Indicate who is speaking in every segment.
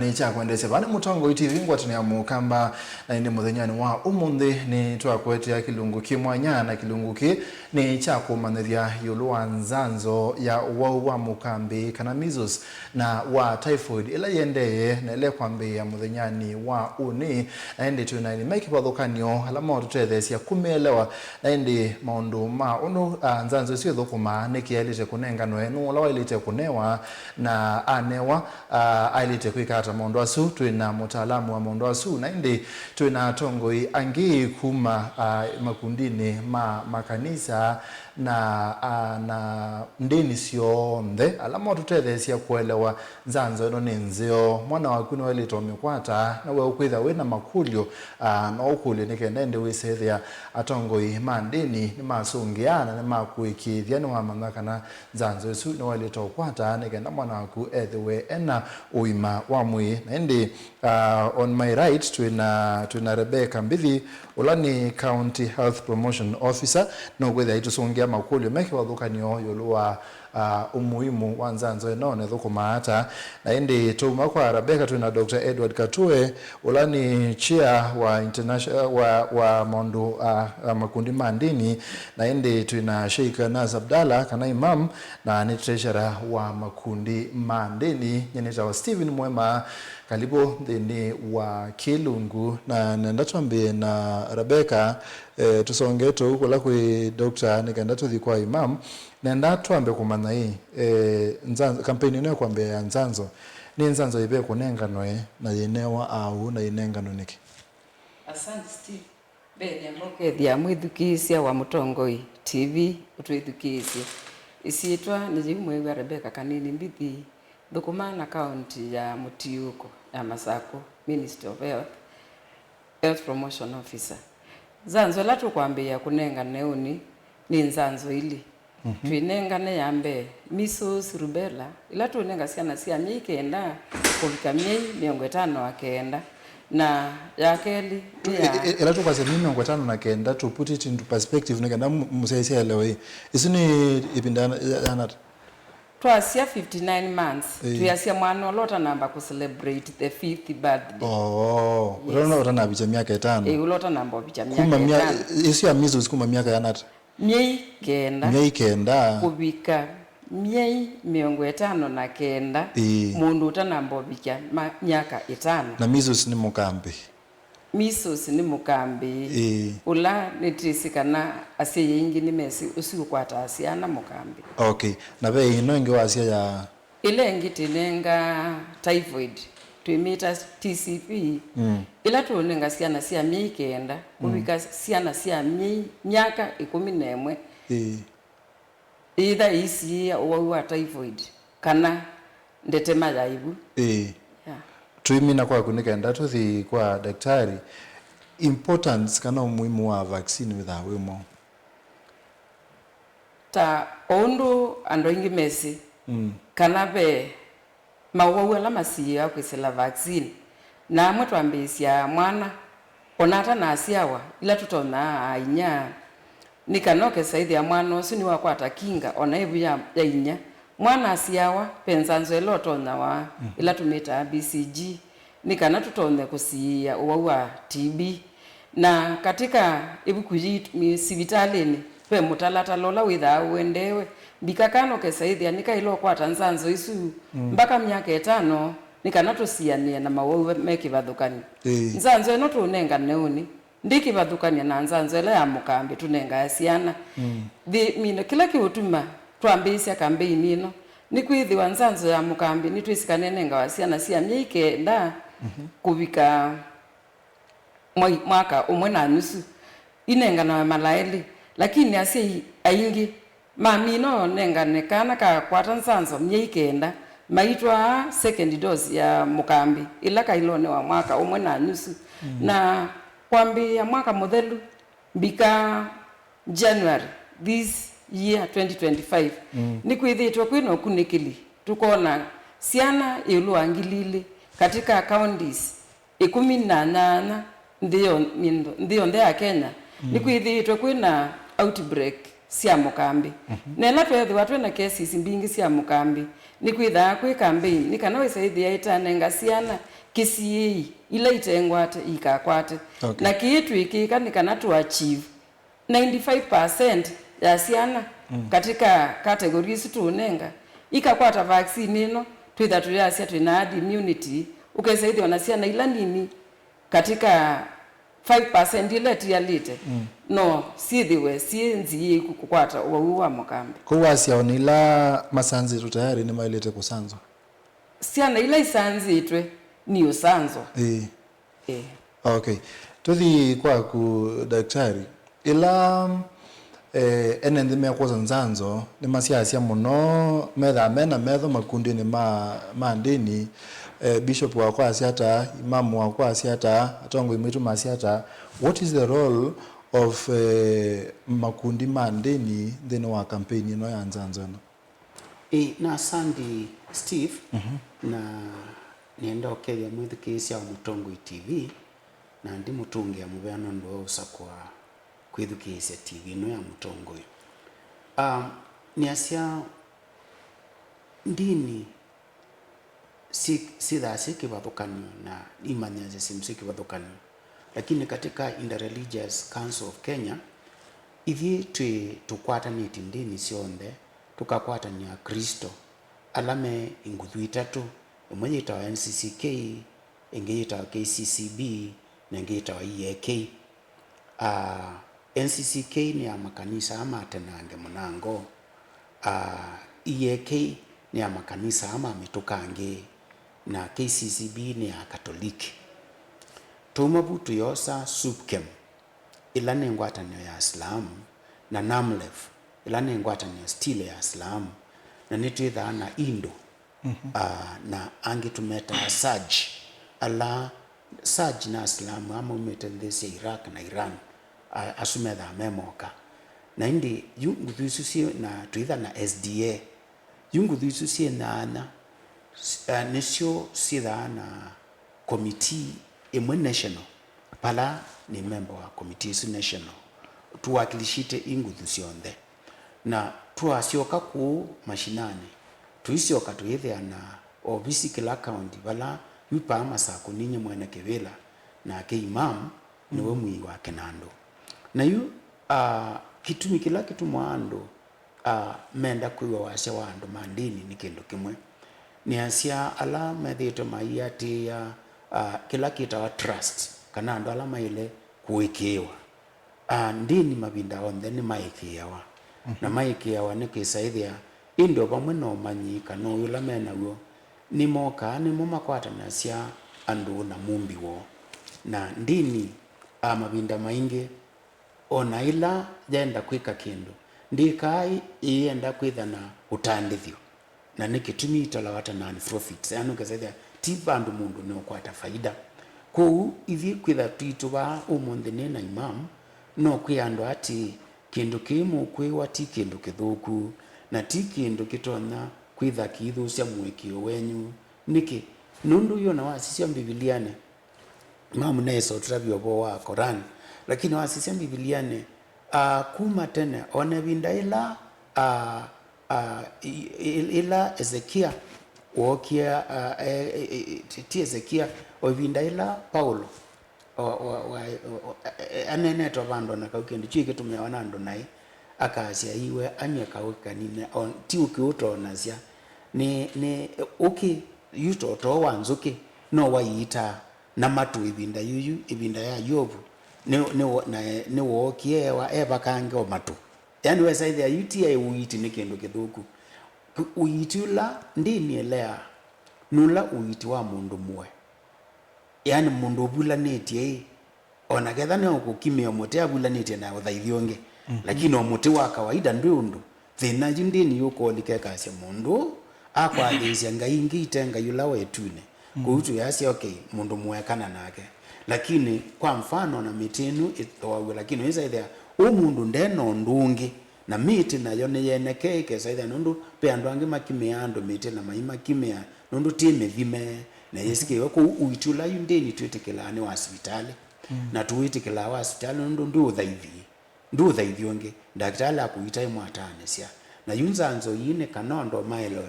Speaker 1: Nicha kuendesha bana mutongo TV ngwatini ya mukamba na ndi muthenyani wa umundi ni twakwetia kilungu kimwanya na kilungu ki ni cha kumanithia yulu wa nzanzo ya wa mukambi kana measles na wa typhoid ila yendeye na ile kwambia muthenyani wa uni na ndi tuna ni make bathukanio alama tutethesia kumelewa na ndi maundu ma unu nzanzo sio thukuma nikielite kunenganwe no lawa ilite kunewa na anewa ailite kwikata mondo asu tuina mutaalamu wa mondo asu na indi tuina tongoi angi kuma makundini makanisa na ndini sionde alama tutethesia kuelewa nzanzo ino ni nzio mwana waku ni welito mikwata na we ukwitha wina makulyo na ukulyo nikenda ndi wisethia atongoi mandini ni masungiana ni makuikithia ni wamangaka na nzanzo isu ni welito kwata nikenda mwana waku ethiwe ena uima wa mwi na ndi on my right tuina Rebecca Mbithi ulani County Health Promotion Officer no gwetha itusungia makulyo meke wathukanio yuluwa umuhimu wa nzanzo enone thukumata na ndi tuma kwa Rebecca tuina Dr. Edward Katue ulani chair wa international wa mondo makundi mandini na ndi tuina Sheikh Naz Abdalla kana imam na ni treasurer wa makundi mandini nyeneta wa Stephen Mwema kalibu ndini wa Kilungu na ndatwambie na Rebecca tusongeto huko la kwi Dr. nikenda tuthikwa imam na ndatwambe kumana hii nzanzo kampeni ino kwambia ya nzanzo ni nzanzo ibe kunenganwe na yenewa au na yenengano niki.
Speaker 2: Asante Steve bene moke dia mwithukisia wa Mutongoi TV utwithukisia isiitwa ni jimwe wa Rebecca Kanini Mbithi thukumana county ya Mutiuko ya Masako Ministry of Health Promotion Officer. Nzanzo la tukwambia kunengane uni ni nzanzo ili twinengane yambe measles rubella ila tunenga siana sia mikenda kuvika miei 50 akenda na yakeli
Speaker 1: ila tukase 50 to put it into perspective nikenda musaisia leo hii isini ipindana yanata
Speaker 2: twasia 59 months tuyasia mwana lota namba ku celebrate the 5th birthday.
Speaker 1: Ulona utana bicha miaka 5
Speaker 2: ulota namba bicha miaka 5
Speaker 1: isi ya measles kuma miaka yanata
Speaker 2: miei kenda kubika miei 59 mundu utanamba bicha miaka 5
Speaker 1: na measles ni mukambi
Speaker 2: ula nitisikana asiye ingi ni mesi usiukwata asiana mukambi.
Speaker 1: Okay na be ino ingi wasia ya
Speaker 2: ile ingi tinenga typhoid tuimita TCP ila tuonenga siana sia miikenda kubika siana sia miaka 11 either isi wa typhoid kana ndetema yaibu
Speaker 1: tuimina kwa kunikenda tuthi kwa daktari importance kana umuhimu wa vaccine witha wimo
Speaker 2: ta ondo ando ingi mesi kana be mawawa la masiya kwisela vaccine na mwatwambisia mwana onata na asiawa ila tutona ainya nikanoke saithi ya mwana usuni wa kwata kinga onaibu ya inya mwana asiawa penzanzo elotona wa ila tumita BCG nikana tutone kusia uwa TB na katika ibukuji sivitalini pe mutalata lola witha uendewe bikakano kesaithia nika ilo kwa tanzanzo isu mpaka miaka 5 nikana tusiania na mawewe mekivathukani nzanzo eno tunenga neuni ndikivathukania na nzanzo ele ya mukambi tunenga asiana mino kila kiutuma twambisia kampeni ino ni kwithiwa nzanzo ya mukambi ni twisikanenenga wasiana sia miike nda kuvika mwaka umwe na nusu inenga na malaili lakini asi aingi mamino nenga nekana ka kwata nzanzo miike nda maitwa second dose ya mukambi ila kailone wa mwaka umwe na nusu na kwambi ya mwaka muthelu bika January this year 2025 ni kwithitwa kwino kunikili tukona siana ilu angilili katika counties 18 ndio ndea Kenya ni kwithitwa kwina outbreak sia mukambi nela twethiwa twena cases mbingi sia mukambi ni kwithaa kwi campaign ni kana wisaithia itanenga ciana kisii ila itengwate ikakwate
Speaker 1: okay.
Speaker 2: Na kiitu ikika ni kana to achieve 95% ya ciana katika categories tunenga ikakwata vaccine ino twitha tuyacia twina herd immunity ukaisaidia na ciana ila nini katika 5% ile tialite no sithiwe sienzi kukwata wa mukambi
Speaker 1: kuwasia onila masanzi tayari ni mailete kusanzwa
Speaker 2: ciana ila isanzitwe ni usanzo
Speaker 1: okay tuthi kwa ku daktari ila ene ndime kwa nzanzo ni masiasia muno metha mena metho makundi ni ma ndini bishop wa kwa asiata imamu wa kwa asiata atongo imitu masiata what is the role of makundi ma ndini then wa campaign no ya nzanzo no
Speaker 3: na Sandy Steve na nienda okeria mwithikisia wa Mutongo TV na ndi mutungia mubeano ndo usakwa kwithikisia TV no ya Mutongo ni asia ndini si dhasi kivathukanio na imani ya simsi kivathukanio lakini katika Interreligious Council of Kenya ithi tukwatanite ndini cionthe tukakwatania Kristo alame inguthu itatu imwe yitawa NCCK ingi yitawa KCCB na ingi yitawa EAK NCCK ni ya makanisa ama tenange munango EAK ni ya makanisa ama mitukange na KCCB ni ya Katoliki tumabutu yosa SUPKEM ila ni ngwatanio ya Islam na NAMLEF ila ni ngwatanio stile ya Islam na nitwithaa na Indo na angi tumeta SAJ ala SAJ na Islam ama umetendesi Iraq na Iran asumetha memoka na indi yungu thususi na twitha na SDA yungu thususi na nisio sitha na committee imwe national pala ni member wa committee national tuwakilishite inguthu cionthe na tuasioka ku mashinani tuisioka tuithia na obisi kila county bala yupa masako ninye mwene kivila na ke imam niwe mwi wa Kinando na yu kitumi kila kitu mwando menda kuiwa washa wa andu mandini ni kindu kimwe ni asia ala methito maiyati ya kila kita trust kana andu ala maile kuwekewa ndini mabinda onthe ni maikiawa na maikiawa ni kisaithia indo pamwe no manyika no yula menaguo ni moka ni mumakwata na cia andu na mumbi wo na ndini mabinda maingi ona ila jenda kwika kindu ndikai ienda kwitha na utandithio na nikitumi itola wata non-profit yani kasaithia tiba andu mundu ni ukwata faida kou ithi kwitha tuituba umundi ni na imam no kwiando ati kindu kimu kwiwa ti kindu kithuku na ti kindu kitona kwitha kithucia mwikio wenyu niki nundu yona wasisia bibiliane imamu neso tutabio bo wa Quran lakini wasisia bibiliane kuma tene ona binda ila Ezekia wokia ti Ezekia ovinda ila Paulo anene to bando na kaukendi chike tumeona ndo nai akasia iwe anya kaukanine on ti ukiutona cia ni uki yuto to wanzuki no waita na matu ibinda yuyu ibinda ya Yobu ni wokie wa eba kange o matu yani we say there uti uiti ni kindu kithuku uitula ndini elea nula uiti wa mundu mwe yani mundu bulanete ona getha ne ukukimia mute abulanete na uthaithionge lakini omuti wa kawaida ndundu thina jindini yuko likeka mundu akwathisia ngai ngite ngai yula wetune kuutu yasi okay mundu mwekana nake lakini kwa mfano na mitinu itoawe lakini wisa idea mundu ndeno ndungi na miti na yone yeneke kesa nundu pe andu ange makimea andu miti na maima kimea nundu time vime na yesike yoko uitula yundeni twetekelane wa hospitali na tuwitikela wa hospitali nundu ndu dhaithionge daktari akuita imwatane sia na yunza anzo yine kanondo mailo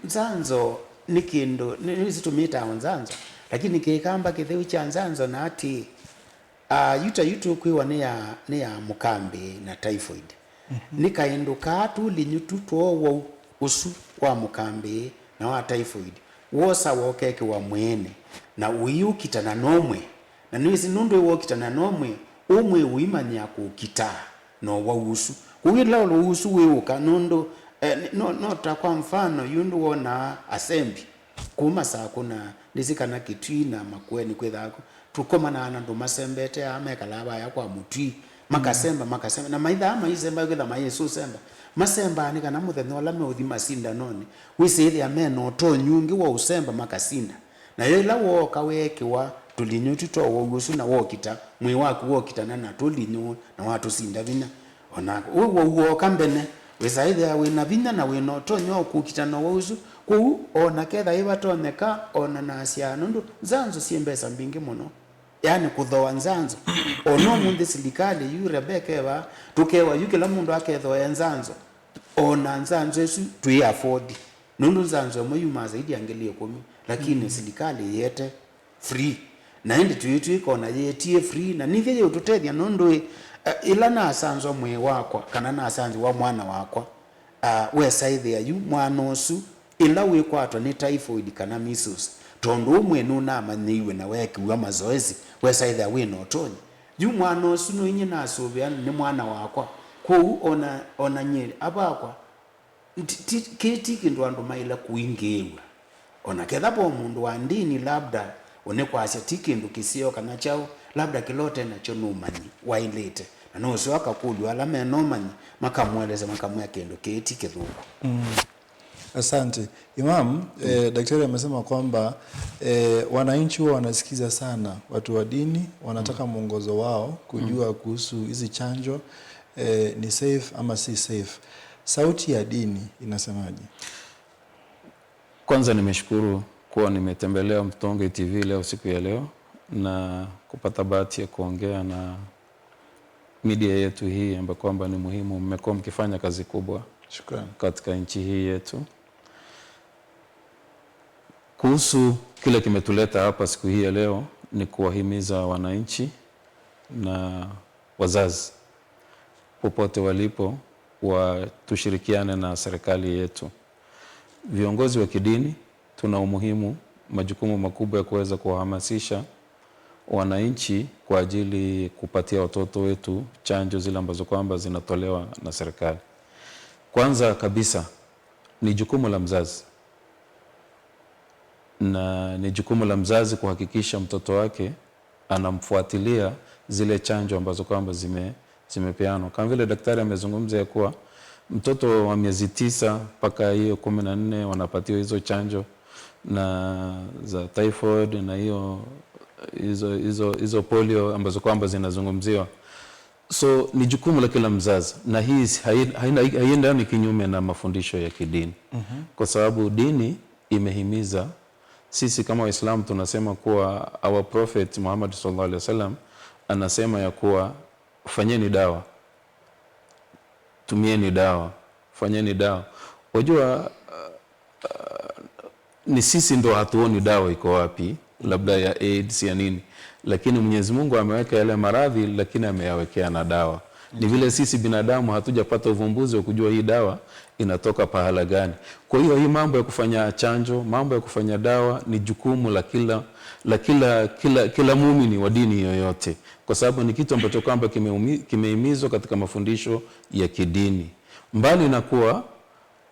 Speaker 3: nzanzo ni kindu nisitumita nzanzo lakini kikamba kitheu cha nzanzo na ati yuta kwiwa ni ya mukambi na typhoid nikainduka tulinyu tuowo usu wa mukambi na wa typhoid wosa wokeke wa mwene na uyukitana nomwe na niwisi nundu wokitana nomwe umwe uimanya kukita no wa usu kuwila usu weuka nundu nota kwa mfano yundu wona asembi kuma saa kuna nisikana kitwi na makweni kwethako tukomana na ndo masembete amekalaba ya kwa mutwi makasemba na maitha ama isemba kwetha mayesu semba masemba ni kana muthenya wala me uthima sinda noni wisithi ameno to nyungi wa usemba makasinda na yela woka wekiwa tulinyu tuto wogusu na wokita mwi waku wokitana na tulinyu na watu sinda vina ona wo kambene wisaithi wina vinya na wino to nyo kukitana wogusu ku ona ketha ibatoneka ona nasia nundu zanzo siembesa mbingi muno yani kuthoa nzanzo ono mundi silikali yu rebekeva tukewa yukila mundu akethoa nzanzo ona nzanzo esu tui afford nundu nzanzo moyuma zaidi angelie 10 lakini silikali yete free na ndi tuitu kona yetie free na nivye ututethia nundu ila na sanzo mwe wakwa kana na sanzi wa mwana wakwa we saithi ya yu mwana osu ila wikwatwa ni typhoid kana measles tondu umwe nuna manyiwe na wekiwa mazoezi we saithi ya wino otonyi yu mwana osu no inye na asubia ni mwana wakwa kou ona nyeri abakwa kindu andu maila kuingiwa ona kethapo mundu wa ndini labda onekwasya tikindu kisio kana chao labda kilote nacho numanyi wailete na nusu akakulwa ala menomanyi makamweleza makamwya kindu kiti kithuku.
Speaker 1: Asante Imam. Daktari amesema kwamba wananchi wao wanasikiza sana watu wa dini, wanataka mwongozo wao kujua kuhusu hizi chanjo ni safe ama si safe. Sauti ya dini inasemaje?
Speaker 4: Kwanza nimeshukuru kuwa nimetembelea Mtonge TV leo siku ya leo na kupata bahati ya kuongea na media yetu hii ambayo kwamba ni muhimu. Mmekuwa mkifanya kazi kubwa.
Speaker 1: Shukrani.
Speaker 4: Katika nchi hii yetu. Kuhusu kile kimetuleta hapa siku hii ya leo ni kuwahimiza wananchi na wazazi popote walipo tushirikiane na serikali yetu. Viongozi wa kidini tuna umuhimu, majukumu makubwa ya kuweza kuwahamasisha wananchi kwa ajili kupatia watoto wetu chanjo zile ambazo kwamba zinatolewa na serikali. Kwanza kabisa ni jukumu la mzazi, na ni jukumu la mzazi kuhakikisha mtoto wake anamfuatilia zile chanjo ambazo kwamba zimepeanwa. Kama vile daktari amezungumza ya kuwa mtoto wa miezi 9 mpaka hiyo 14 wanapatiwa hizo chanjo na za typhoid na hizo polio ambazo kwamba zinazungumziwa. So ni jukumu la kila mzazi, na hii haiendani kinyume na mafundisho ya kidini. Kwa sababu dini imehimiza, sisi kama Waislamu tunasema kuwa our prophet Muhammad sallallahu alaihi wasallam anasema ya kuwa fanyeni dawa, tumieni dawa, fanyeni dawa. Wajua ni sisi ndo hatuoni dawa iko wapi, labda ya AIDS ya nini, lakini Mwenyezi Mungu ameweka yale maradhi lakini ameyawekea na dawa. Ni vile sisi binadamu hatujapata uvumbuzi wa kujua hii dawa inatoka pahala gani. Kwa hiyo hii mambo ya kufanya chanjo, mambo ya kufanya dawa ni jukumu la kila muumini wa dini yoyote, kwa sababu ni kitu ambacho kwamba kimehimizwa katika mafundisho ya kidini. Mbali na kuwa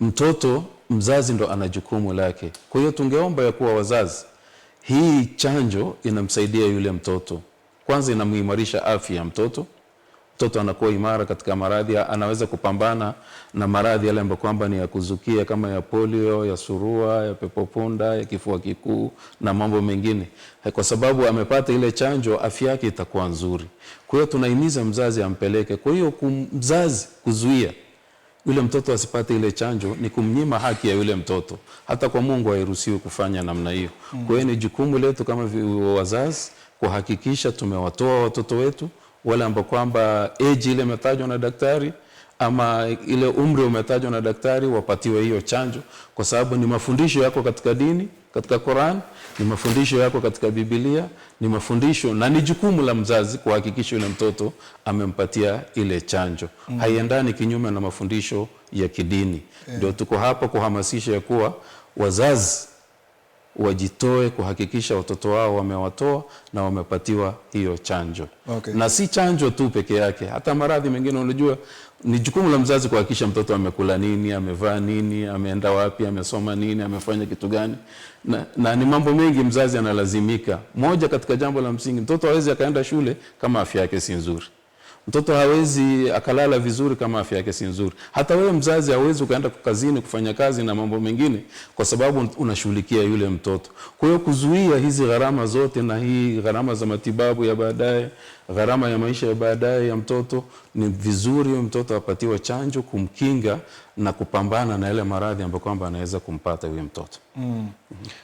Speaker 4: mtoto, mzazi ndo ana jukumu lake. Kwa hiyo tungeomba ya kuwa wazazi, hii chanjo inamsaidia yule mtoto. Kwanza inamuimarisha afya ya mtoto. Mtoto anakuwa imara katika maradhi, anaweza kupambana na maradhi yale ambayo kwamba ni ya kuzukia kama ya polio, ya surua, ya pepopunda, ya kifua kikuu na mambo mengine. Kwa sababu amepata ile chanjo, afya yake itakuwa nzuri. Kwa hiyo tunahimiza mzazi ampeleke. Kwa hiyo mzazi kuzuia yule mtoto asipate ile chanjo ni kumnyima haki ya yule mtoto. Hata kwa Mungu hairuhusiwi kufanya namna hiyo. Kwa hiyo ni jukumu letu kama wazazi kuhakikisha tumewatoa watoto wetu wale ambao kwamba age ile imetajwa na daktari ama ile umri umetajwa na daktari, wapatiwe hiyo chanjo, kwa sababu ni mafundisho yako katika dini, katika Qur'an, ni mafundisho yako katika Biblia, ni mafundisho na ni jukumu la mzazi kuhakikisha yule mtoto amempatia ile chanjo. Haiendani kinyume na mafundisho ya kidini. Ndio tuko hapa kuhamasisha ya kuwa wazazi wajitoe kuhakikisha watoto wao wamewatoa na wamepatiwa hiyo chanjo. Na si chanjo tu peke yake, hata maradhi mengine. Unajua ni jukumu la mzazi kuhakikisha mtoto amekula nini, amevaa nini, ameenda wapi, amesoma nini, amefanya kitu gani, na ni mambo mengi mzazi analazimika. Moja katika jambo la msingi, mtoto hawezi akaenda shule kama afya yake si nzuri. Mtoto hawezi akalala vizuri kama afya yake si nzuri. Hata wewe mzazi hawezi ukaenda kazini kufanya kazi na mambo mengine kwa sababu unashughulikia yule mtoto. Kwa hiyo kuzuia hizi gharama zote, na hii gharama za matibabu ya baadaye, gharama ya maisha ya baadaye ya mtoto, ni vizuri mtoto apatiwe chanjo kumkinga na kupambana na ile maradhi ambayo kwamba anaweza kumpata yule mtoto.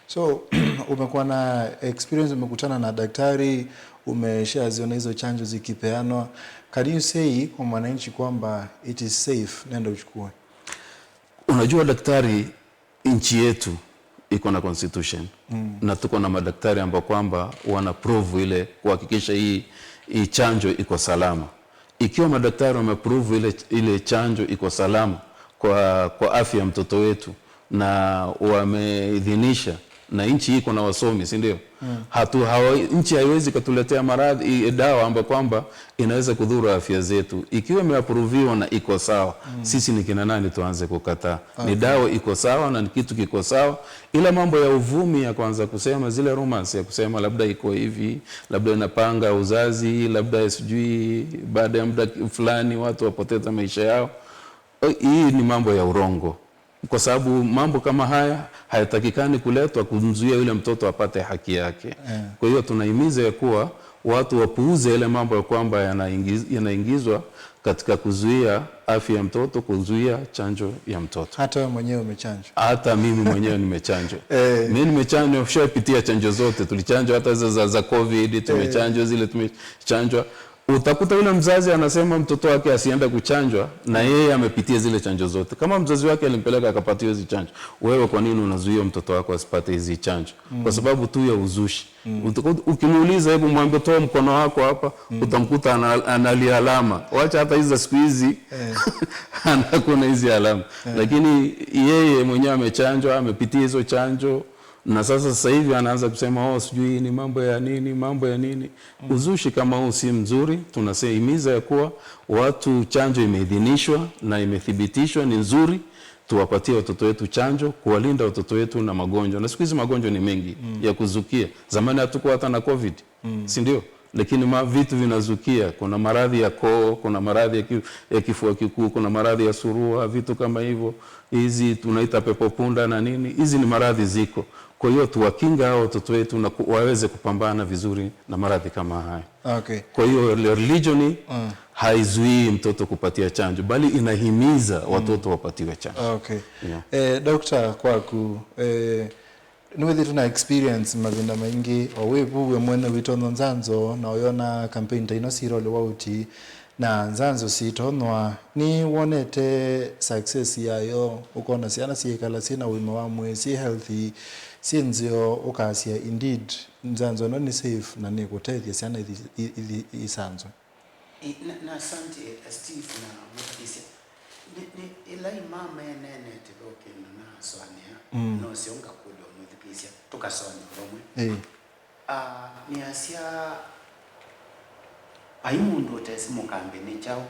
Speaker 1: So umekuwa na experience, umekutana na daktari, umeshaziona hizo chanjo zikipeanwa. Can you say kwa mwananchi kwamba it is safe, nenda uchukue?
Speaker 4: Unajua daktari, nchi yetu iko na constitution na tuko na madaktari ambao kwamba wana prove ile kuhakikisha hii chanjo iko salama. Ikiwa madaktari wameprove ile chanjo iko salama kwa afya ya mtoto wetu na wameidhinisha, na nchi iko na wasomi, si ndio? Nchi haiwezi kutuletea maradhi dawa ambayo kwamba inaweza kudhuru afya zetu. Ikiwa imeapproviwa na iko sawa, sisi ni kina nani tuanze kukataa? Ni dawa iko sawa na ni kitu kiko sawa. Ila mambo ya uvumi ya kwanza kusema zile rumors ya kusema labda iko hivi, labda inapanga uzazi, labda sijui baada ya muda fulani watu wapoteza maisha yao, hii ni mambo ya urongo. Kwa sababu mambo kama haya hayatakikani kuletwa kumzuia yule mtoto apate haki yake. Kwa hiyo tunahimiza ya kuwa watu wapuuze ile mambo ya kwamba yanaingizwa katika kuzuia afya ya mtoto, kuzuia chanjo ya mtoto.
Speaker 1: Hata wewe mwenyewe umechanjwa?
Speaker 4: Hata mimi mwenyewe nimechanjwa. Mimi nimechanjwa, nishapitia chanjo zote. Tulichanjwa hata za COVID, tumechanjwa zile, tumechanjwa. Utakuta yule mzazi anasema mtoto wake asiende kuchanjwa na yeye amepitia zile chanjo zote. Kama mzazi wake alimpeleka akapata hizo chanjo, wewe kwa nini unazuia mtoto wako asipate hizo chanjo? Kwa sababu tu ya uzushi. Ukimuuliza, hebu mwambie toa mkono wako hapa, utamkuta analia alama. Wacha hata hizo siku hizi anakuwa hizo alama. Lakini yeye mwenyewe amechanjwa, amepitia hizo chanjo. Na sasa hivi anaanza kusema sijui ni mambo ya nini. Uzushi kama huu si mzuri. Tunasema ya kuwa watu, chanjo imeidhinishwa na imethibitishwa ni nzuri, tuwapatie watoto wetu chanjo kuwalinda watoto wetu na magonjwa. Na siku hizi magonjwa ni mengi ya kuzukia. Zamani hatukuwa hata na COVID, si ndio? Lakini vitu vinazukia. Kuna maradhi ya koo, kuna maradhi ya kifua kikuu, kuna maradhi ya surua, vitu kama hivyo. Hizi tunaita pepo punda na nini. Hizi ni maradhi ziko. Kwa hiyo tuwakinga hao watoto wetu na waweze kupambana vizuri na maradhi kama haya. Kwa hiyo religion haizuii mtoto kupatia chanjo, bali inahimiza watoto wapatiwe chanjo.
Speaker 1: Dr. Kwaku, niwethi tuna experience mavinda maingi wawevu we mwene witono nzanzo na oyona campaign taino siro le wauti na nzanzo sitonwa ni wonete success yayo ukona siana siekala sina wima wa mwezi healthy sinzio ukasia indeed nzanzo no ni safe na ni kutethia siana isanzo
Speaker 3: na asante Steve na mutisi ni ilai mama nene tiboke na soania no sionga kudo mutisi tukasoni romwe ni asia aimundu utesi mukambi ni chao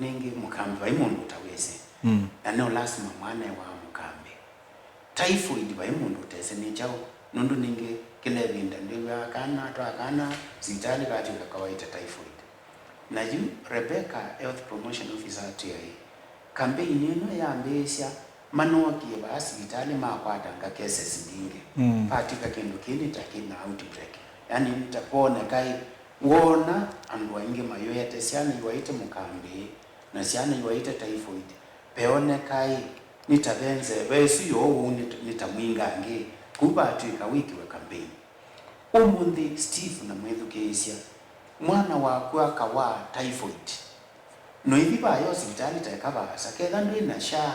Speaker 3: ningi mukambi aimundu utaweze na no lazima mwana wa mukambi typhoid aimundu utesi ni chao nundu ningi kile vinda ndiwa akana sitali kati ya kawaida typhoid na yu Rebecca Health Promotion Officer TI campaign ino ya mbesha manoki ba hospitali makwata nga cases ndingi patika kindu kindi takina outbreak yani nitapona kai wona andu ainge mayoyete siana yuwaite mukambi na siana yuwaite typhoid peone kai nitabenze besu yo nitamwinga nge kuba tuika wiki wa campaign umundi Steve na mwethukesia mwana wa kwaka wa typhoid no ithiba yo hospitali tekaba saketha ndwina sha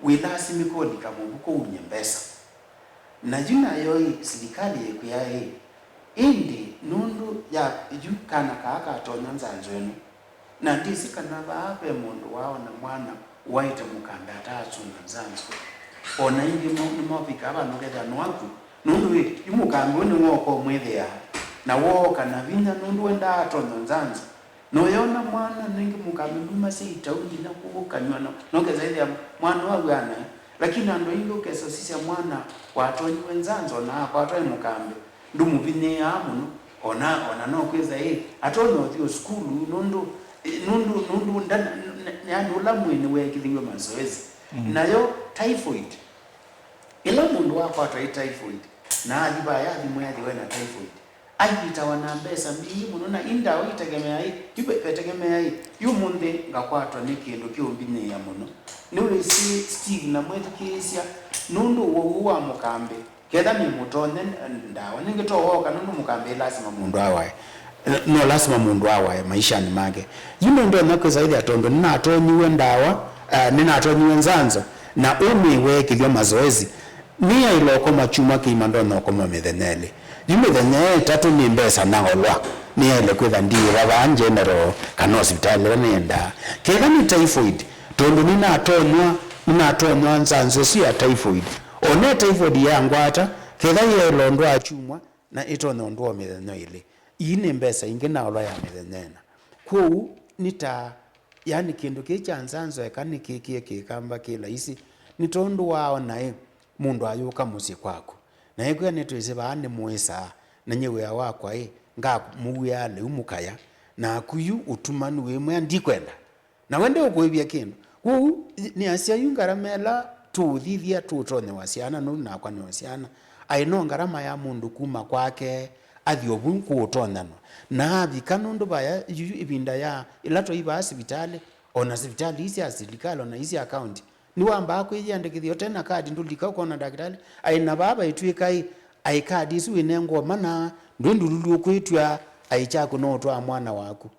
Speaker 3: wilasimiko likamubuko unye mbesa na juna yo serikali yekuyae indi nundu ya kana kaka atonya nzanzwenu na ndisi kana bape mundu wao na mwana waite mukanda atatu na nzanzo ona ingi mo bikaba noketha nwaku nundu imukambe ni ngoko mwithia na wo kana vinya nundu wenda atonya nzanzo no yona mwana ningi mukambe nduma sita undi na kukanywa no kezaidi ya mwana wa bwana lakini ando ingo keso sisi ya mwana watonyi wenzanzo na kwa atoi mukambe ndumu vine amuno ona no kweza atono thio skulu nundu yani ulamwini wekithingwe mazoezi nayo typhoid ila mundu wako atoi typhoid na adiba ya thimwe ya thiwe na typhoid ayita wana mbesa mbii muno na inda oitegemea ipetegemea yu munde ngakwatwa ni kindu kiumbine ya muno niwe si Steve na mwethikisia nundu wo mukambe ketha ni mutone ndawa ningitohoka nundu mukambe lazima mundu awae no lazima mundu awae maisha ni make yuno ndo nako zaidi atondo ninatonyiwe ndawa ninatonyiwe nzanzo na umiwe kithio mazoezi niya iloko machuma kiimando noko mitheneli yumithenye tatu ni mbesa nangolwa niya ile kwitha ndira banje nero kana hospitali nenda ketha ni typhoid tondo ninatonywa nzanzo si ya typhoid one typhoid ya ngwata ketha ye londo achumwa na itono ndo mithenyo ile ine mbesa ingi na olwa ya mithenyena ku nita yani kindu kicha nzanzo ekani kikamba kila isi nitondo wao nae mundu ayuka musi kwako na yekwe netwese baane mwesa na nyewe ya wakwa nga muya le umukaya na kuyu utumanu wemwe ndikwenda na wende ukwibia kindu ku ni asia yungaramela tuthithia tutone wasiana no na kwa ni wasiana aino ngarama ya mundu kuma kwake athiobu kuutonano na abikanundu baya ibinda ya ilato iba hospitali ona hospitali isi asilikalo na isi account ni wamba kwiyandikithio tena kadi ndulika ukona daktari aina baba itwikai ai kadi isu inengo mana ndundululu kwitwa aichako no twa mwana wako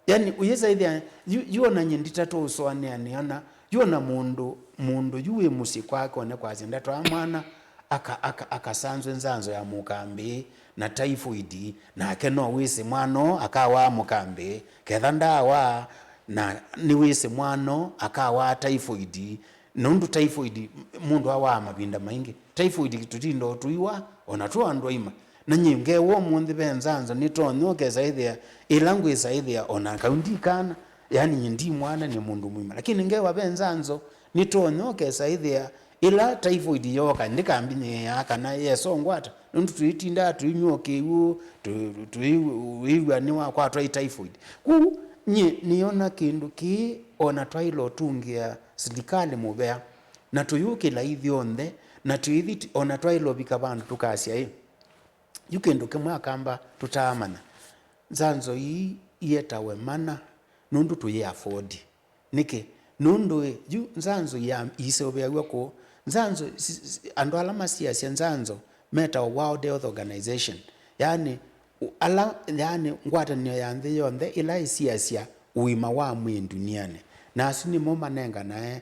Speaker 3: yani uyeza idha yona nyindita to usone aniona yona mundu yuwe musikwako ne kwazinda twa mwana akasanzwe nzanzo ya mukambe na typhoid na akeno wise mwano akawa mukambe ketha ndawa na niwise mwano akawa typhoid nundu typhoid mundu awa mabinda maingi typhoid kitutindo tuiwa ona tu andwa ima na nyinge wo mundi benzanzo nitonyoke zaidi ilangu zaidi ona kaundikana yani nyindi mwana ni mundu mwima lakini ngewa benzanzo nitonyoke zaidi ila typhoid yoka ndikambinye yaka na yeso ngwata nundu tuitinda tuinyoke wu tuiwa ni wa kwa typhoid ku niona kindu ki ona twailo tungia serikali mubea na tuyuke la ithionde na tuithi ona twailo bikabandu tukasia yukindu kimwe akamba tutamana nzanzo hii yetawe mana nundu tuye afford nike nundu yu nzanzo ya isobea ko nzanzo ando alama siasa nzanzo meta World Health Organization yani ngwatanio ya nthi yonthe ila isiasia uima wa mwi duniani na asini moma nenga nae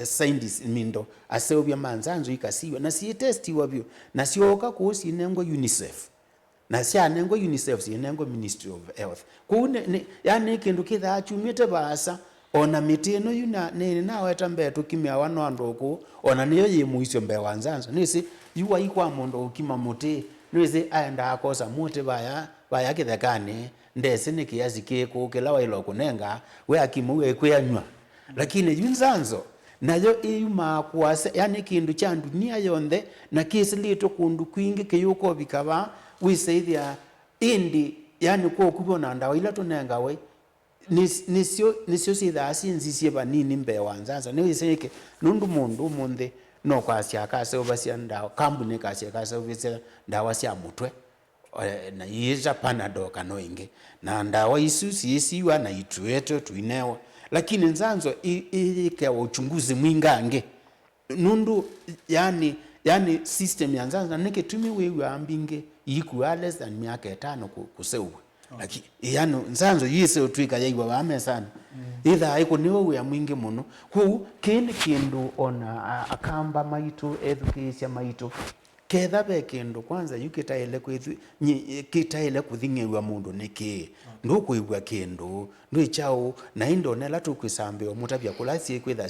Speaker 3: scientist mindo aseobia manzanzo ikasiwa na si testi wabio na sioka kuhusi nengo UNICEF na sia nengo UNICEF si nengo Ministry of Health kune yani kindu kitha achumite basa ona mitino yuna nene nawe tambe tukimya wano andoko ona niyo yemuisyo mbe wanzanzo nisi yuwa ikwa mondo ukima muti nisi aenda akosa muti baya kithekane ndese ni kiasi kiko kila ilo kunenga we akimuwe kwanywa lakini yunzanzo nayo iyuma kwase yani kindu cha dunia yonde na kisilito kundu kwingi kiyuko bikaba wisaithia indi yani ko kubona ndawa ila tunenga we nisio sithasi nzisie banini mbe wanzanza ni wiseke nundu mundu munde no kwasia kase obasia ndawa kambune kasia kase obise ndawa sia mutwe na yiza panado kano inge na ndawa isu siisiwa na itueto tuinewa lakini nzanzo ilike uchunguzi mwingange nundu yani system ya nzanzo nike tumi wewe ambinge yiku less than miaka 5 kusewa lakini yani nzanzo yise utwika yaigwa bame sana itha aiko niwe ya mwingi muno ku kindi kindu ona akamba maitu education maitu ketha be kindu kwanza yukitaile kwithu kitaile kuthingewa mundu niki ndukuigwa kindu ndwichao na indonela tukwisambe omutabya kulasi kwitha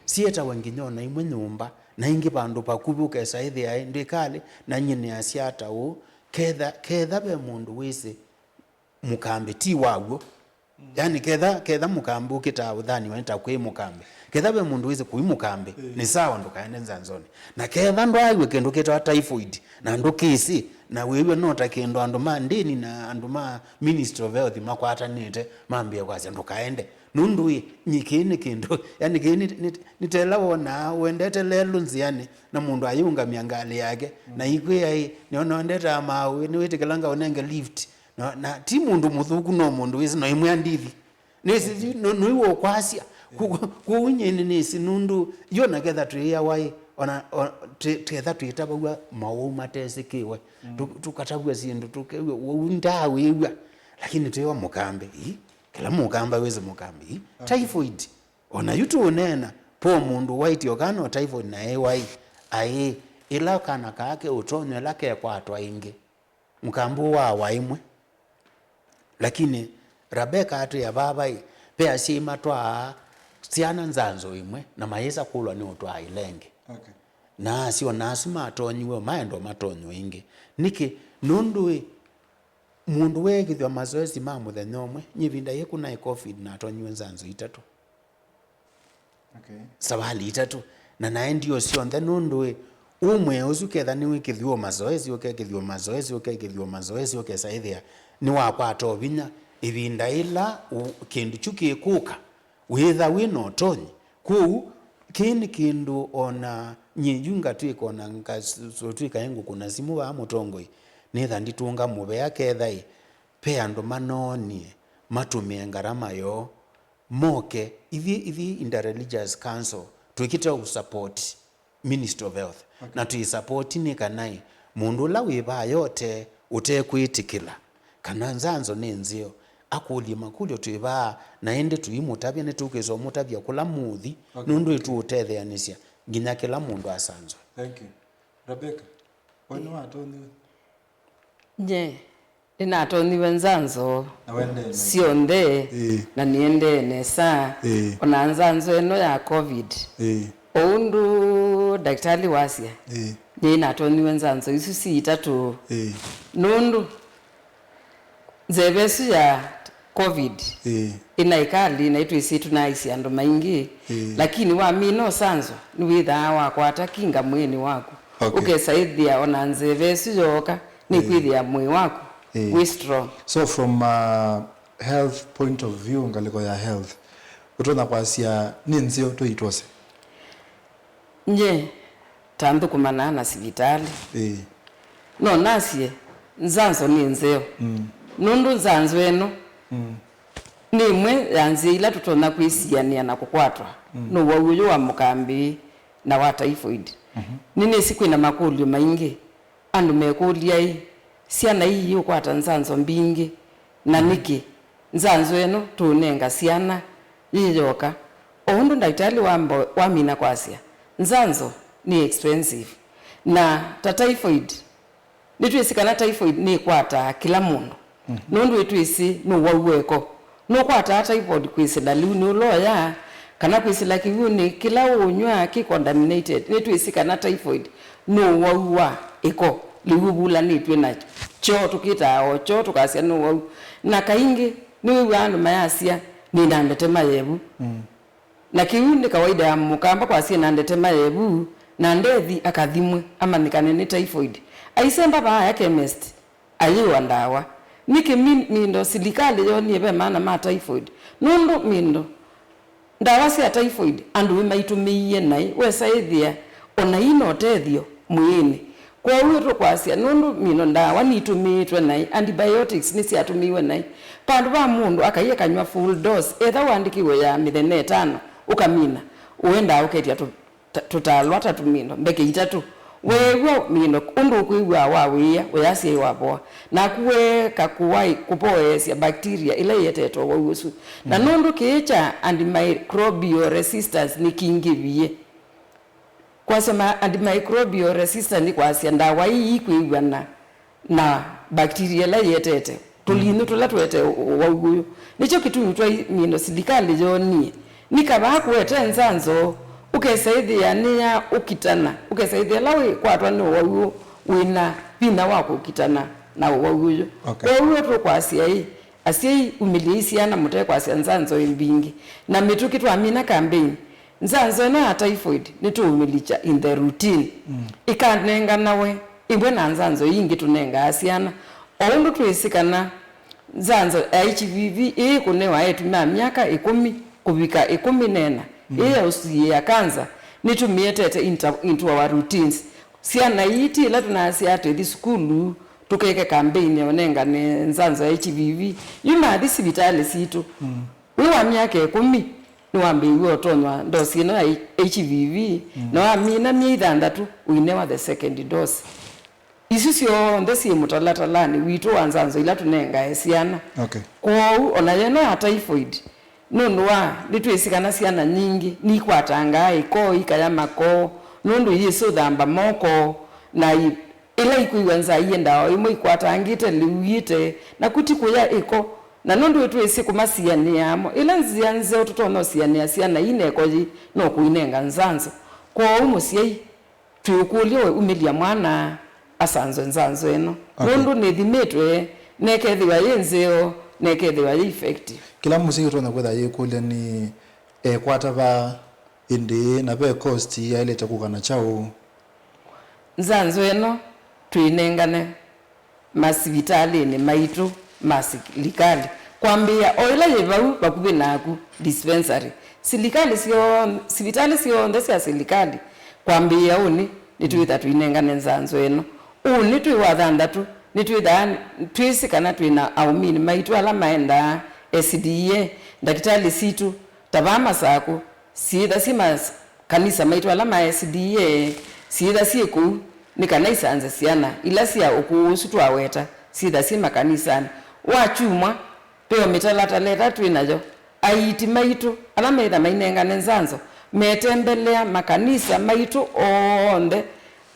Speaker 3: sieta wenginyona imwe nyumba na ingi bandu bakubuka saithi ai ndikali na nyine asiata u ketha be mundu wise mukambe ti wago yani ketha mukambe ukita udhani wenta kwe mukambe ketha be mundu wise kui mukambe ni sawa ndukaende nzanzoni na ketha ndo aiwe kindu kitwa typhoid na ndukisi na wewe nota kindu andu mandini na andu ma Ministry of Health makwata nite mambia kwazi ndukaende nundui nyikini kindu yani kini nitela wona wendete lelu nziani na mundu ayunga miangali yake na ikwe ai niona ndeta mawe ni wetikelanga onenge lift na ti mundu muthuku no mundu wisi no imwe ndithi nisi no iwo kwasia kuunyeni nisi nundu yona ketha tuya wai ona tetha tuitabwa mawu matesikiwe tukatabwa sindu tukewe undawe lakini tewa mukambe kila mukamba weze mukambe typhoid ona yutu unena po mundu white yokano typhoid na ai ai ila kana kake utonyo lake kwatwa ingi mukambu wa waimwe lakini Rebeka atu ya babai pea sima twa siana nzanzo imwe na mayesa kulwa ni utwa ilenge na sio nasima atonyiwe maendo matonyo ingi niki nundu mundu wekithwa mazoezi ma muthenyomwe nyivinda yeku na covid na atonyiwe nzanzo itatu sabali itatu na naendio sio nthe nundu umwe uzuketha ni wikithwa mazoezi ukekithwa mazoezi ukesaithia ni wakwa tovinya ivinda ila kindu chukikuka witha wino otonyi ku kini kindu ona nyijunga twikona nkasotwika yengu kuna simu wa mutongoi nitha nditunga mubea kethai pe andu manonie matumie ngarama yo moke ithi interreligious council twikite usupport Ministry of Health na tuisupport ni kanai mundu la wiba yote utekwitikila kana nzanzo nenzio akuli makulyo tuiba naende tuimutabya netukezo mutabya kula muthi nundu itu utetheanisya nginya kila mundu asanzwe.
Speaker 1: Thank you. Rebecca, wano atoni
Speaker 2: ina atoni wenzanzo sio nde na niende nesa ona nzanzo eno ya covid oundu daktari wasia ina atoni wenzanzo isu si itatu nundu zebesu ya covid inaikali na itu isitu na isi ando maingi lakini wa mino sanzo ni witha wakwata kinga mwini wako ukesaithia ona nzebesu yoka ni kwithia mwi wako we strong.
Speaker 1: So from health point of view ngaliko ya health utona kwasia ninzio tuitose
Speaker 2: tandu kumana na sivitali no nasie nzanzo ninzeo nundu nzanzo eno nimwe yanzila tutona kwisiania na kukwatwa no wauyo wa mukambi na wa typhoid nini siku ina makulio maingi andu mekulia siana hii ukwata nzanzo mbingi na niki nzanzo eno tunenga siana yiyoka oundu daktari wamina kwasia nzanzo ni expensive na ta typhoid nitwisikana typhoid ni kwata kila mundu nundu itwisi no waweko no kwata typhoid kwisila liuni uloya kana kwisila kiuni kila unywa contaminated nitwisikana typhoid no wawa iko liwubula nitwe na cho tukita o cho tukasia no wawu na kaingi ni wandu mayasia ni ndandete mayebu na kiuni kawaida ya mukamba kwasia ndandete mayebu na ndethi akathimwe ama nikane ni typhoid aisemba ba ya chemist ayiwa ndawa niki mindo silikali yoni ebe maana ma typhoid nundu mindo ndawa cia typhoid andu maitumie nai wesaithia ona ino tethio mwini kwa wiru kwasia nundu mindo ndawa nitumitwe nai antibiotics ni ciatumiwe nai pandu ba mundu akaiye kanywa full dose etha wandikiwe ya mithene 5 ukamina uenda uketia tutalwa tatu mindo mbeke itatu wewe mino undu kuigwa wawia weasie wapoa na kuwe kakuwai kupoesia bacteria ila yeteto wausu na nundu kicha antimicrobial resistance ni kingiwie kwa sema antimicrobial resistance ni kwa sia ndawa hii kuigwa na bacteria la yetete tulinu tulatwete wauguyo nicho kitu twa mino silikali joni nikaba kuete nzanzo ukesaidhia niya ukitana ukesaidhia lawe kwatwa ni wauyo wina pina wako ukitana na wauyo wauyo tu kwa asiai umilisiana mute kwa nzanzo imbingi na mituki tu amina campaign nzanzo na typhoid nitu umilicha in the routine ikanenga nawe ibwe na nzanzo yingi tunenga asiana oundu twisikana nzanzo HPV kunewa yetu na miaka 10 kubika 10 nena usiye ya kanza nitumie tete into our routines siana yiti la tunasi ate di skulu tukeke campaign onenga ne nzanzo HPV yuma di sibitale situ wa miaka 10 niwambe iwe otonywa dosi na HPV na amina miithandatu uinewa the second dose isusio ndesi mutalatalani witu wanzanzo ila tunenga esiana kwa ona yena typhoid nunwa litwisikana siana nyingi ni kwatanga iko ikayama ko nundu yeso dhamba moko na ila ikuiwanza yenda imo ikwatangite liwite na kuti kuya iko na nundu twisi kumasiani amo ila nzianze utotono siani asiana inekoji no kuinenga nzanzo kwa umusiei tukulio umilia mwana asanzo nzanzo eno nundu nethimetwe nekethiwa yenzeo nekethiwa effective
Speaker 1: kila musiki tona kwetha yekule ni kwatava indi na pe cost ya ile takukana chao
Speaker 2: nzanzo eno tuinengane masivitali ni maitu masilikali kwambia oila yevau bakubi naku dispensary silikali sio sivitali sio ndesi ya silikali kwambia uni nituitha tuinengane nzanzo eno uni tuiwathandatu nituitha twisikana twina aumini maitu ala maenda SDA dakitali situ tabama saku sida sima kanisa maitu ala ma SDA sida siku nikanaisa anza siana ila sia ukusu twaweta sida sima kanisa wachumwa peo mitalata leta twinajo aiti maitu ala meitha mainenga nenzanzo metembelea makanisa maitu onde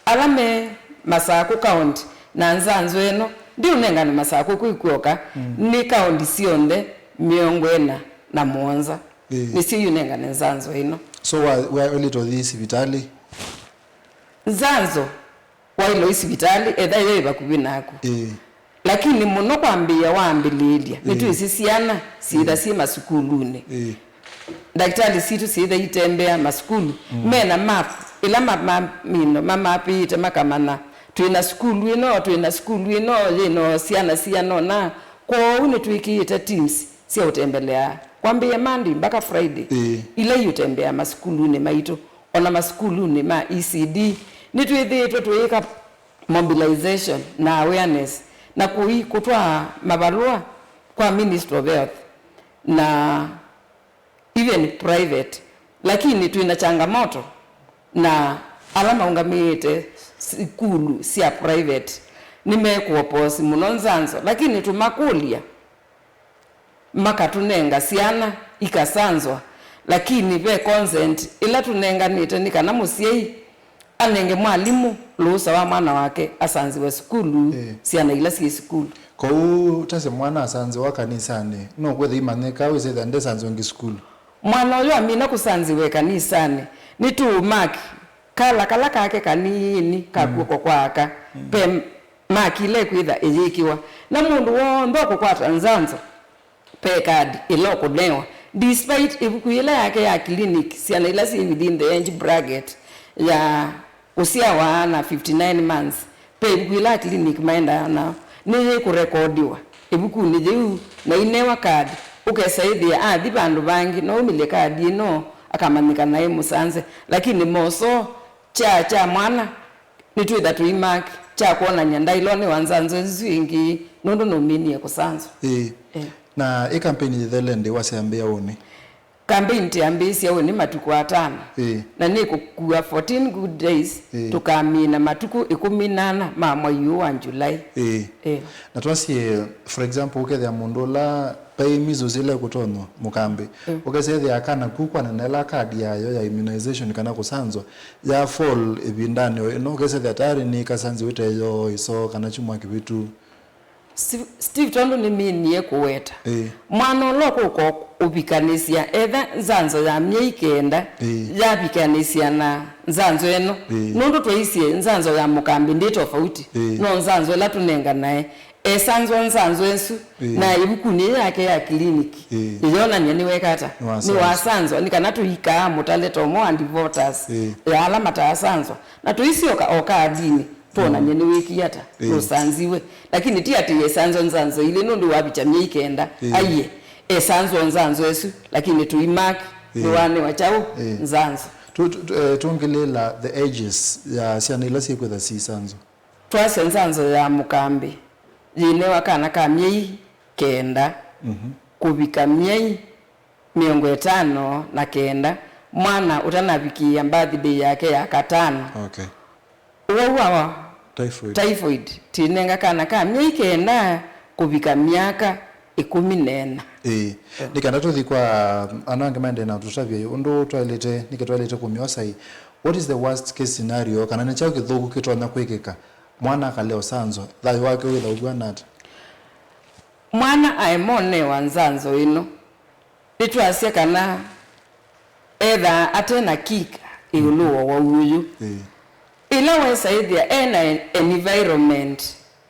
Speaker 2: ala me masaku county na nzanzo eno ndi unenga ni masaku kuikuoka ni county sionde miongwena na Mwanza nisi unenga ni nzanzo eno
Speaker 1: so where only to this vitali
Speaker 2: nzanzo wailo isibitali edha yeba kubinaku lakini muno kwambia waambililia nitu isisiana sida si masukulune daktari situ sida itembea maskulu mena map ila mama apite makamana tuina skulu ino yeno siana na kwa une tuikiita teams sia utembelea kwambia Monday mpaka Friday ila yutembea maskulu ne maito ona maskulu ne ma ECD nituithitwe tuika mobilization na awareness na kutwa mabarua kwa Ministry of Health na even private lakini tuina changamoto na alama ungamite sikulu sia private nimekuoposi munonzanzo lakini tumakulia makatunenga siana ikasanzwa lakini ve consent ila tunenga nite nikana musiei anenge mwalimu lusa wa mwana wake asanziwe skulu siana ila si skulu
Speaker 1: ko utase mwana asanziwe kanisani no kwetha imaneka wese thande sanzo ngi skulu
Speaker 2: mwana yo amina kusanziwe kanisani nitu maki kala kake kanini kakuko kwaka pe maki ile kwitha ejikiwa na mundu wondo kukwata nzanzo pe kadi iloko lewa despite ibukuile yake ya clinic siana ila si within the age bracket ya usia wana 59 months pe ibukuile clinic maenda na nije kurekodiwa ibuku nije na inewa kadi ukesaidia bandu bangi no umile kadi no akamanika naye musanze lakini moso cha mwana nituitha tuimark cha kuona nyanda ilone wanzanzo zwingi nondo nomini ya kusanzo
Speaker 1: na campaign yithelende waseambia one
Speaker 2: campaign tiambisi au ni matuku 5 na ni kukua 14 good days tukamina matuku 18 ma mwezi wa Julai
Speaker 1: na twasi for example ukethia mundu la pay mizo zile kutono mukambi ukethia akana kukwa na nela kadi yayo ya immunization kana kusanzwa ya fall ibindani no ukethia tayari ni kasanzi wite yo iso kana chumwa kibitu
Speaker 2: Steve Tondo ni mini kuweta mwana loko ko ubikanisia etha nzanzo ya myeikenda ya bikanisia na nzanzo eno nundu twisie nzanzo ya mukambi ndi tofauti no nzanzo la tunenga naye nzanzo ensu na ibukuni yake ya kliniki iliona nyeni wekata ni wasanzo nikana tuika mutaleto mo and voters ya alama ta sanzo na tuisi oka adini tona nyeni wiki yata usanziwe lakini tiati yesanzo nzanzo ile nundu wabicha myeikenda aye esanzo nzanzo esu lakini tuimark ni wane wachao nzanzo
Speaker 1: tuongelela the ages ya sianila siku the sisanzo
Speaker 2: twase nzanzo ya mukambi yine wakana ka myei kenda kubika myei 59 mwana utanabikia birthday yake ya 5 uwa typhoid tinenga kana ka myei kenda kubika miaka 14
Speaker 1: nikanda tuthi kwa anange mande na tutavye undu toilete niketwalete kumyosa what is the worst case scenario kana ne chao kithuku kitona kwikika mwana akaleo sanzo thayo wake witha ugwanata
Speaker 2: mwana aemone wanzanzo ino itwasia kana etha atena kika iuluo wa uyu ila wesaithia ena environment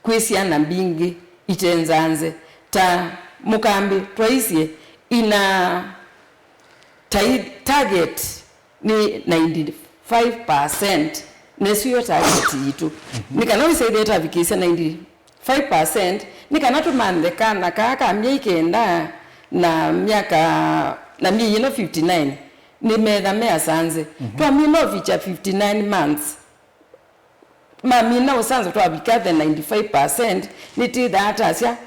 Speaker 2: kwisiana mbingi itenzanze ta mukambi twaisie ina target ni 95% nesuyo target yitu nikana wisaidhe tavikisa 95% nikana tumandekana kaka myeikenda na miaka na miyino 59 nimetha mea sanze twamino vicha 59 months mamina usanzo twabika the 95% nititha atasya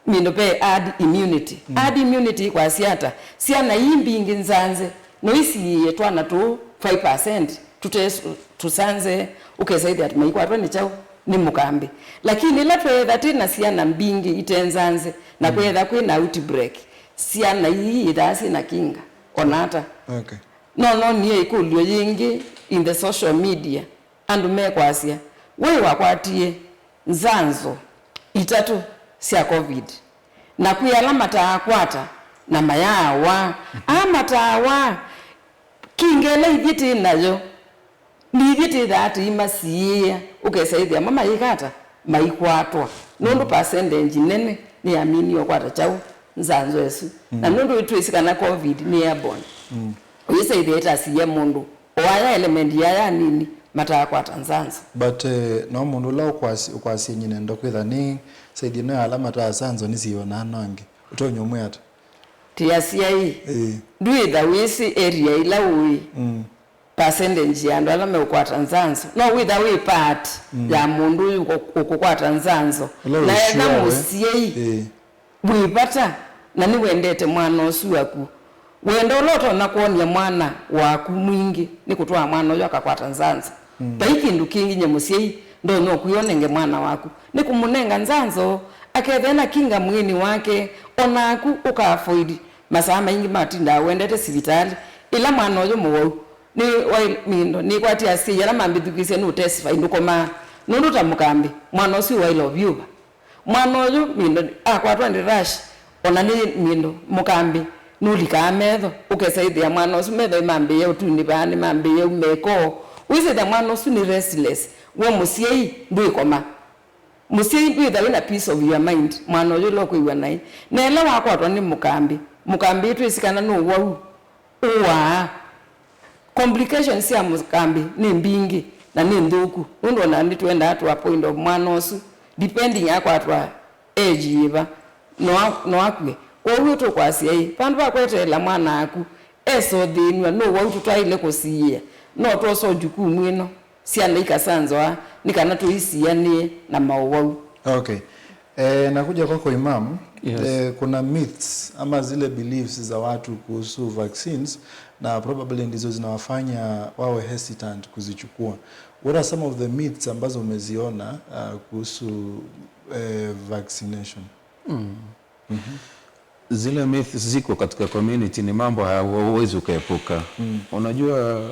Speaker 2: minope add immunity kwa siata siana yimbingi nzanze noisi yetwana tu 5% tusanze ukezaidi atumaikwa atwane chao ni mukambi lakini la twetha tina siana mbingi itenzanze na kwetha kwina outbreak siana hii idasi na kinga onata no niye ikulio yingi in the social media andu mekwasia wewe wakwatie nzanzo itatu sia covid na kuyala matakwata na mayawa amatawa kingele igiti nayo ni igiti that imasiya ukesaithia mama yikata maikwatwa nundu percentage nene ni amini okwata chao nzanzo esu na nundu itwisika na covid ni airborne uyisaithia itasiya mundu oya element ya nini matakwata nzanzo
Speaker 1: but no mundu la ukwasi nyine ndo kwitha ni saidi no alama ta sanzo nisiona nange utonyomwe ata
Speaker 2: tiasia hii duitha wisi area ila ui percentage ya ndo alama ukwata nzanzo no witha we part ya mundu ukukwata nzanzo na enda musiei buipata na ni wendete mwana osu waku wendo loto na kuonia mwana waku mwingi ni kutoa mwana oyo akakwata nzanzo taikindu kingi nyemusiei ndo no kuyonenge mwana waku ni kumunenga nzanzo akethena kinga mwini wake onaku ukafoidi masaa maingi matinda wendete sibitali ila mwana oyo muwau ni wai mindo ni kwati asiya la mambithukise no testify ndukoma nundu tamukambi mwana osi wa love you mwana oyo mindo akwatwa ndi rush ona ni mindo mukambi nulika metho ukesaithia mwana osi metho imambe ya utuni bani mambe ya umeko wise the mwana osi ni restless wo musiei ndukoma musiei nditha wina peace of your mind mwana oyo loko iwa nai nela wakwatwa ni mukambi twisikana no wau uwa complications ya mukambi ni mbingi na ni nduku undo na ndi twenda atu a point of mwana osu depending akwatwa age iva no akwe kwa huyo to kwasia hii pandu bakwetela mwana aku eso dhinwa no wau tutaile kusiya no toso jukumu ino siana ikasanzwa nikana tuisia ni na mawau
Speaker 1: Nakuja kwako Imam.
Speaker 4: Yes.
Speaker 1: Kuna myths ama zile beliefs za watu kuhusu vaccines na probably ndizo zinawafanya wawe hesitant kuzichukua. What are some of the myths ambazo umeziona kuhusu vaccination?
Speaker 4: Zile myths ziko katika community, ni mambo hauwezi ukaepuka. Unajua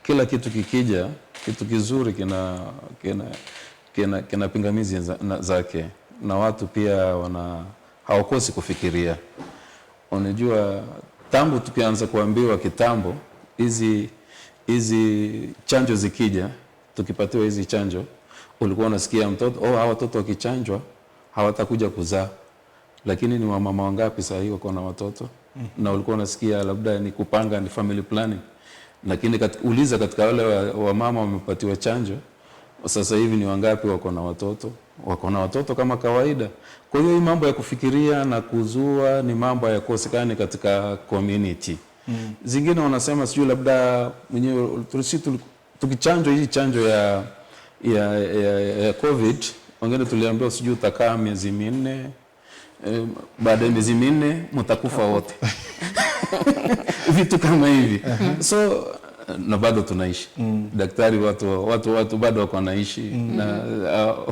Speaker 4: kila kitu kikija, kitu kizuri kina pingamizi zake, na watu pia hawakosi kufikiria. Unajua tangu tukianza kuambiwa kitambo hizi chanjo zikija, tukipatiwa hizi chanjo, ulikuwa unasikia mtoto hawa watoto wakichanjwa hawatakuja kuzaa. Lakini ni wamama wangapi sasa hivi wako na watoto? Na ulikuwa unasikia labda ni kupanga, ni family planning. Lakini uliza katika wale wamama wamepatiwa chanjo, sasa hivi ni wangapi wako na watoto? Wako na watoto kama kawaida. Kwa hiyo hii mambo ya kufikiria na kuzua ni mambo hayakosekani katika community. Zingine wanasema sijui labda mwenyewe tukichanjwa hii chanjo ya COVID, wengine tuliambiwa sijui utakaa miezi 4, baada ya miezi 4 mtakufa wote. Vitu kama hivi. So na bado tunaishi. Daktari watu bado wako wanaishi na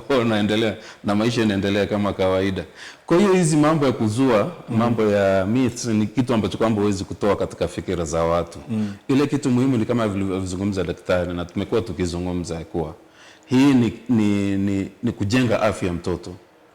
Speaker 4: wanaendelea na maisha yanaendelea kama kawaida. Kwa hiyo hizi mambo ya kuzua, mambo ya myths ni kitu ambacho kwamba huwezi kutoa katika fikira za watu. Ile kitu muhimu ni kama vilivyozungumza daktari, na tumekuwa tukizungumza kuwa hii ni kujenga afya ya mtoto,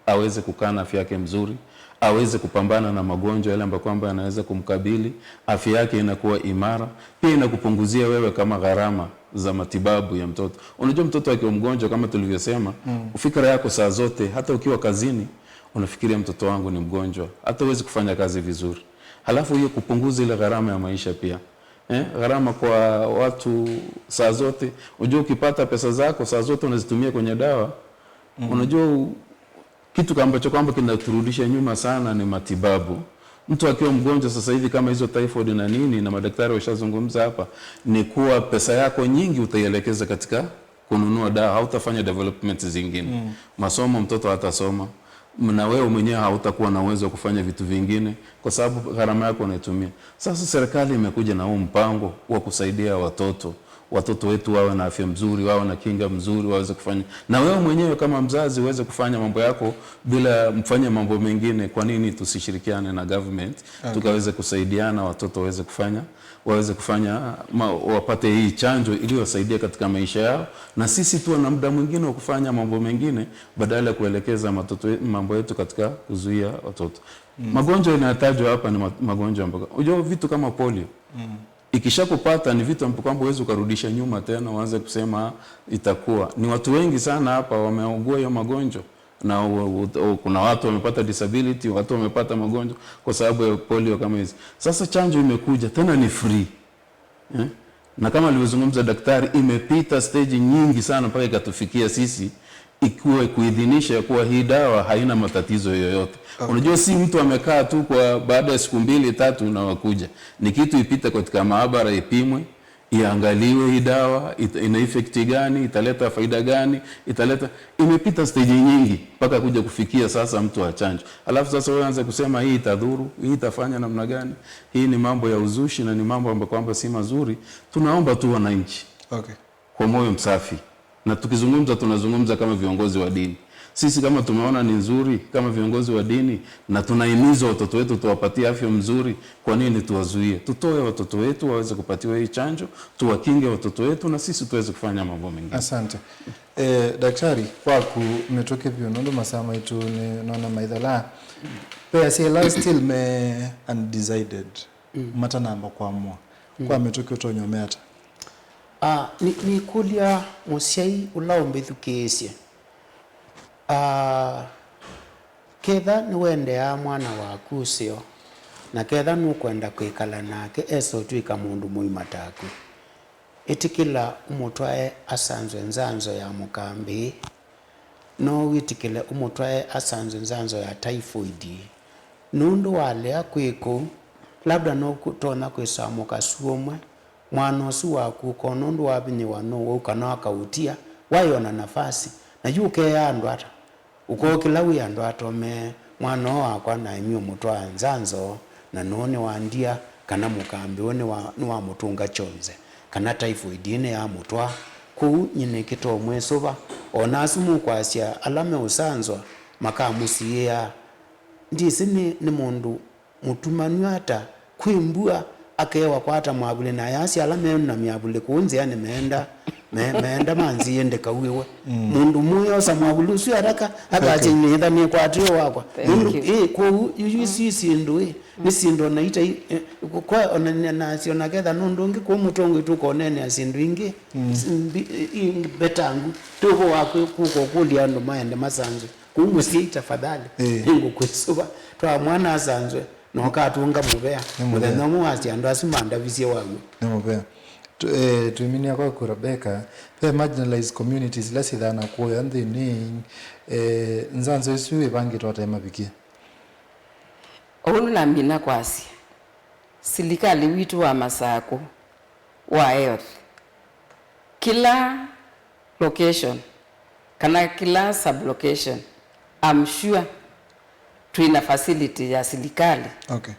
Speaker 4: aweze kukaa na afya yake mzuri, aweze kupambana na magonjwa yale ambayo kwamba yanaweza kumkabili, afya yake inakuwa imara, pia inakupunguzia wewe kama gharama za matibabu ya mtoto. Unajua mtoto akiwa mgonjwa kama tulivyosema, ufikira yako saa zote, hata ukiwa kazini unafikiria mtoto wangu ni mgonjwa, hata huwezi kufanya kazi vizuri. Halafu hiyo kupunguza ile gharama ya maisha pia. Gharama kwa watu saa zote, unajua ukipata pesa zako saa zote unazitumia kwenye dawa. Unajua kitu ambacho kwamba kinaturudisha nyuma sana ni matibabu. Mtu akiwa mgonjwa sasa hivi kama hizo typhoid na nini, na madaktari washazungumza hapa, ni kuwa pesa yako nyingi utaielekeza katika kununua dawa, hautafanya development zingine. Masomo mtoto hatasoma, na wewe mwenyewe hautakuwa na uwezo wa kufanya vitu vingine kwa sababu gharama yako unaitumia. Sasa serikali imekuja na huu mpango wa kusaidia watoto wetu wawe na afya mzuri, wawe na kinga mzuri, waweze kufanya. Na wewe mwenyewe kama mzazi uweze kufanya mambo yako bila mfanye mambo mengine. Kwa nini tusishirikiane na government tukaweze kusaidiana, watoto waweze kufanya wapate hii chanjo ili wasaidie katika maisha yao, na sisi tuwe na muda mwingine wa kufanya mambo mengine badala ya kuelekeza mambo yetu katika kuzuia watoto. Magonjwa yanayotajwa hapa ni magonjwa ambayo unajua vitu kama polio. Ikishakupata ni vitu ambavyo kwamba huwezi ukarudisha nyuma tena uanze kusema itakuwa. Ni watu wengi sana hapa wameugua hiyo magonjwa, na kuna watu wamepata disability, watu wamepata magonjwa kwa sababu ya polio kama hizi. Sasa chanjo imekuja tena ni free. Na kama alivyozungumza daktari, imepita stage nyingi sana mpaka ikatufikia sisi ikiwa kuidhinisha kuwa hii dawa haina matatizo yoyote. Unajua si mtu amekaa tu kwa baada ya siku 2-3 na wakuja. Ni kitu ipita katika maabara, ipimwe, iangaliwe hii dawa ina effect gani, italeta faida gani, imepita stage nyingi mpaka kuja kufikia sasa mtu achanjo. Alafu sasa wewe anza kusema hii itadhuru, hii itafanya namna gani? Hii ni mambo ya uzushi na ni mambo ambayo kwamba si mazuri. Tunaomba tu wananchi kwa moyo msafi. Na tukizungumza tunazungumza kama viongozi wa dini. Sisi kama tumeona ni nzuri kama viongozi wa dini na tunahimiza watoto wetu tuwapatie afya mzuri, kwa nini tuwazuie? Tutoe watoto wetu waweze kupatiwa hii chanjo, tuwakinge watoto wetu na sisi tuweze kufanya mambo mengine.
Speaker 1: Asante. Daktari, kwaku umetoke vyonondo masama itu naona maidhala. Pea CLR still me undecided. Mata namba kwa mwa. Kwa umetoke utonyometa.
Speaker 3: Ni kulia musiai ulao mbithukiisye. Ketha ni wende ya mwana waku ucio, na ketha nukwenda kwikala nake eso tuika mundu muima taku. Itikila umutwae asanzwe nzanzo ya mukambi, no witikile umutwae asanzwe nzanzo ya typhoid. Nundu walea kwiku labda no kutona kwisamuka suomwe mwana usu waku konundu wabinyi wano ukana wakautia wayona nafasi na yuke yandu ata uko kila wi ando atome mwana wakwa na imio mutwa nzanzo na none wandia kana mukambi one wa mutunga chonze kana typhoid ine ya mutwa ku nyine kito mwesoba ona asumu kwasia alame usanzwa makamusia ndisi ni mundu mutumanyu ata kwimbua akewa kwata mwabule na yasi alame na myabule kunze yani meenda manzi yende kawiwe mundu moyo sa mwabulu su haraka akaje nenda ni kwatio wakwa mundu ko yusi sindu ni sindu naita kwa onana siona getha nundu ngi ko mutongo ituko nene asindu ingi betangu tuko wako kuko kulia ndo maende masanzwe kumusi tafadhali ngo kwesuba twa mwana asanzwe no katunga mubea muthenya muwasi andu asimanda visie wagu
Speaker 1: mubea tuiminia kwa Rebecca the marginalized communities less than a ko yandi ni nzanzo isu ibangi twatema bikie
Speaker 2: onu na mina kwasi silikali witu wa masako wa health kila location kana kila sub location I'm sure tuina facility ya silikali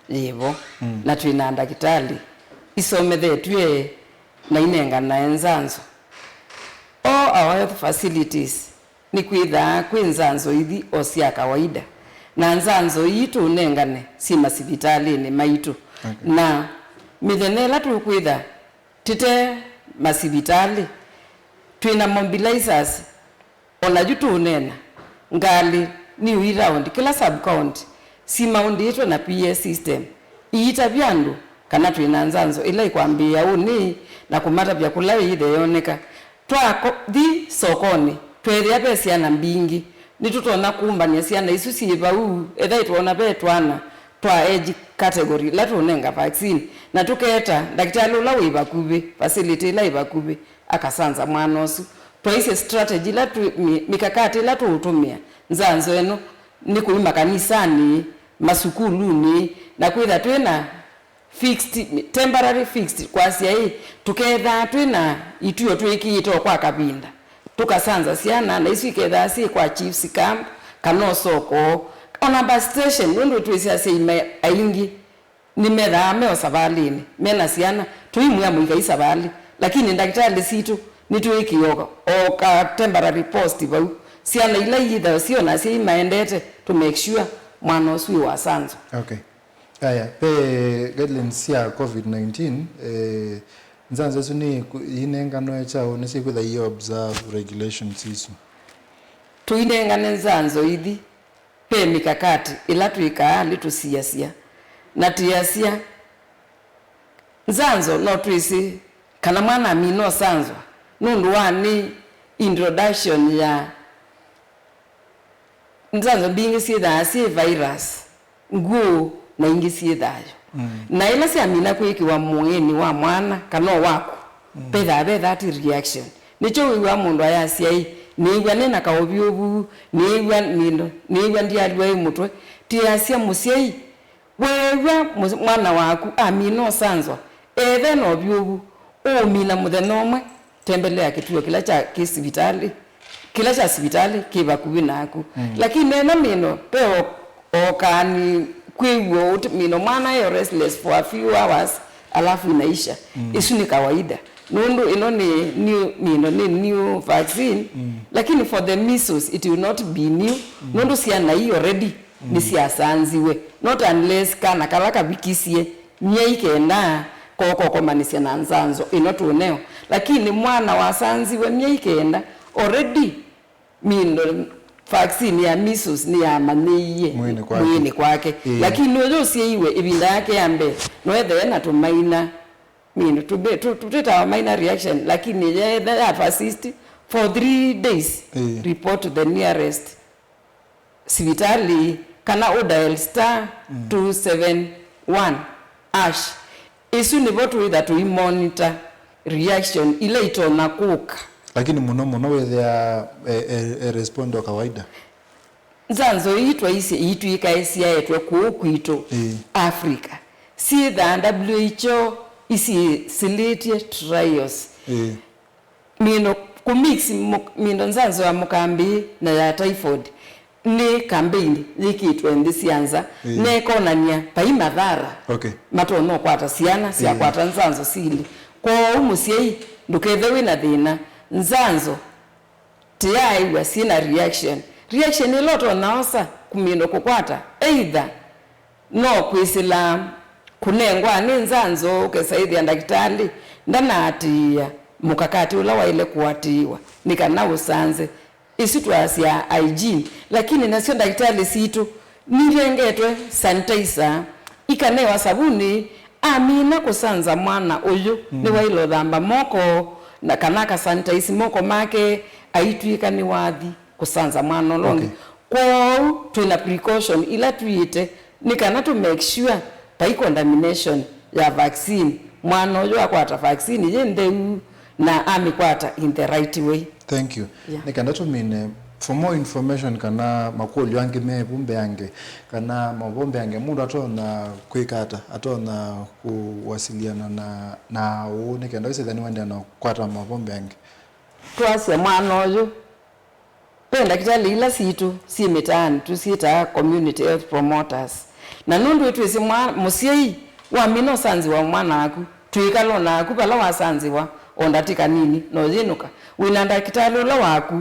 Speaker 2: yevo na tuina ndakitali isomedhe tuye na inenga na enzanzo all our health facilities ni kwitha kwinzanzo ithi osia kawaida na nzanzo yitu nengane si masibitalini maitu na mithenela tukwitha tite masibitali twina mobilizers ona jutu nena ngali ni round kila sub county si maundi yetu na PS system iita byandu kana twina nzanzo ila ikwambia uni na kumata byakula ide yoneka twako di sokoni twethia besia na mbingi nitutona kumbania siana isu siba etha itwona betwana twa age category la tunenga vaccine na tuketa daktari ula wiba kubi facility la iba kubi akasanza mwanosu twaise strategy la mikakati la tutumia nzanzo eno ni kuima kanisani masukuluni na kwitha twina fixed temporary fixed kwasia hii tuketha twina ituyo twikiito kwa kabinda tukasanza siana na isu iketha si kwa chiefs camp kano soko ona bus station ndo twisia sei aingi nimethame osabalini mena siana tuimwe muiga isabali lakini daktari situ nitwikioga o ka temporary post bau siana ila yitha sio na sei maendete to make sure mwana osui wa sanzo.
Speaker 1: Aya pe guidelines ya COVID-19 nzanzo suni inengano echao nisi kwitha you observe regulations isu
Speaker 2: tuinengane nzanzo ithi pe mikakati ila tuika litusiasia na tiasia nzanzo no twisi kana mwana mino sanzo nundu wani introduction ya nzanzo bingi sietha si virus nguo na ingi siethayo na ila si amina kwikiwa mueni wa mwana kana wako petha that reaction nicho wiwa mundu ayasia niigwa nena kaobyobu niigwa ndialwa mutwe tiasia musiei wewa mwana waku amino sanzwa ethe no byobu umina muthenomwe tembelea kituo kila cha hospitali kila cha hospitali kiba kubinaku lakini nena mino peo okani kwiwo mino mwana yo restless for a few hours alafu inaisha isu ni kawaida nundu ino ni new vaccine lakini for the measles it will not be new nundu siana hii already ni siasanziwe not unless kana kalaka bikisie myeikenda koko komanisia na nzanzo ino tuneo lakini mwana wasanziwe myeikenda already mindo vaccine ya measles ni ya maniye mwini kwake lakini ojo sieiwe ibinda yake yambe noethe na tumaina mindo tuteta minor reaction lakini they persist for 3 days report to the nearest sibitali kana dial *271 ash isu ni votu with to monitor reaction ile itona kuka
Speaker 1: lakini muno wethia respond wa kawaida
Speaker 2: nzanzo itwa isi itu ikaisia yetu kuukwito Africa si the WHO isi silete trials mino kumix mino nzanzo ya mukambi na ya typhoid ni campaign yikitwe ndi sianza nekonania pai madhara matono kwata siana sia kwata nzanzo sili kwa umusiei ndukethe wina thina nzanzo tiyai wasina reaction iloto naosa kumindo kukwata either no kwisila kunengwa ni nzanzo kesaidhi ndakitali ndanatia mukakati ula waile kuatiwa nikana usanze isitwasi ya hygiene lakini nasio ndakitali situ nirengetwe sanitizer ikanewa sabuni amina kusanza mwana uyu ni wailo dhamba moko na kanaka sanitize moko make aitwika ni wathi kusanza mwana longi kwa tuna precaution ila tuite nikana to make sure pai contamination ya vaccine mwana uyu akwata vaccine yende na amikwata in the right way.
Speaker 1: Thank you. Nikanda to mean for more information kana makulu yange mebumbe yange kana mabombe yange mundu atona kwikata atona kuwasiliana na nikanda wise thani wende na kwata mabombe yange
Speaker 2: twase mwana uyu penda kitali ila situ si mitani tusita community health promoters na nundu wetu isi musiei wa mino sanzi wa mwana aku tuikalo na aku pala wasanzi wa ondatika nini no yinuka winanda kitali ula waku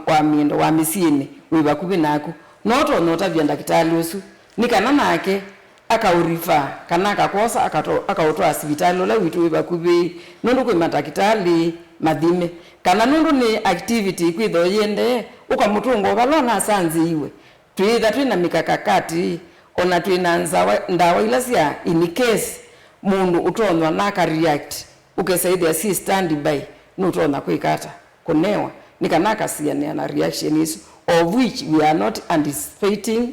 Speaker 2: wa mindo wa misini wiba kubi naku nota vyenda kitali usu nikana nake akaurifa kana akakosa akautoa hospitali ula witu wiba kubi nundu kuimata kitali madhime kana nundu ni activity kwitho yende ukamutungo kalona sanzi iwe tuitha twina mikakakati ona twina ndawa ila sia in case mundu utonwa naka react ukesaidhi si stand by nutona kuikata kunewa nikanaka siania na reaction is of which we are not anticipating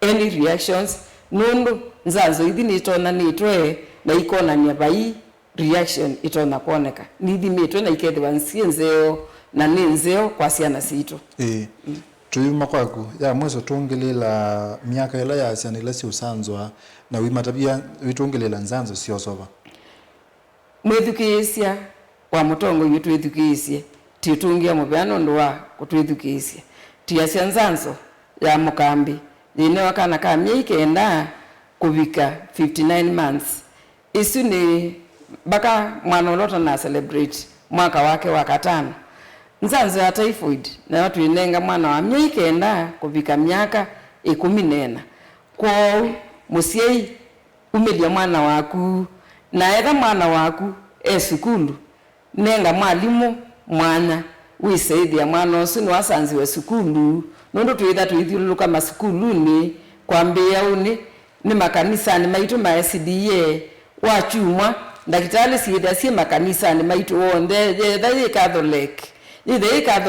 Speaker 2: any reactions nundu nzazo ithi nitona nitwe na ikona ni bai reaction itona kuoneka nithi mitwe na ikethwa nsienzeo na ninzeo kwa siana situ
Speaker 1: tuyuma kwaku ya mwezo tungelela miaka ila ya siana ila si usanzwa na wimatabia witungelela nzanzo sio soba
Speaker 2: mwethukisia wa mutongo yitu ethukisia titungia mubeano ndwa kutwethukisia tiasia nzanzo ya mukambi yine wakana ka miike enda kuvika 59 months isu ni baka mwana ulota na celebrate mwaka wake wa 5 nzanzo ya typhoid na watu inenga mwana wa miike enda kuvika miaka 14 kwa musiei umelia mwana waku na etha mwana waku esukulu nenga mwalimu mwana wiseithia mwana usu ni wasanzi wa sukulu nundu tuitha tuithiuluka masukuluni kwambia uni ni makanisani maitu ma SDA wachumwa ndakitali siitha si makanisani maitu wonde yetha Catholic yetha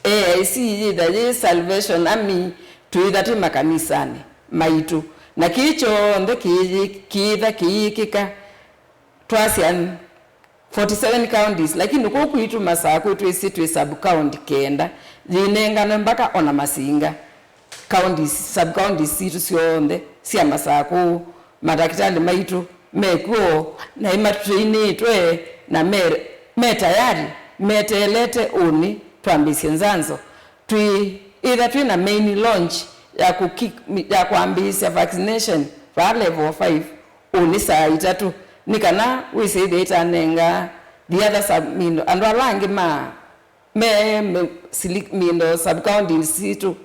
Speaker 2: AIC yetha Salvation Army tuitha tu makanisani maitu na kicho nde kiitha kiikika twasian 47 counties lakini uko kuitu masako twisi sub county kenda yinengana mpaka ona masinga counties sub counties situ sionde sia masako madakitali maitu mekuo na imatraini twe na tayari metelete uni twambisye nzanzo twi na main launch ya kuambisya vaccination for level 5 uni saa 3 nikana wiseide itanenga the other sub mindo and alangi mindo sub county situ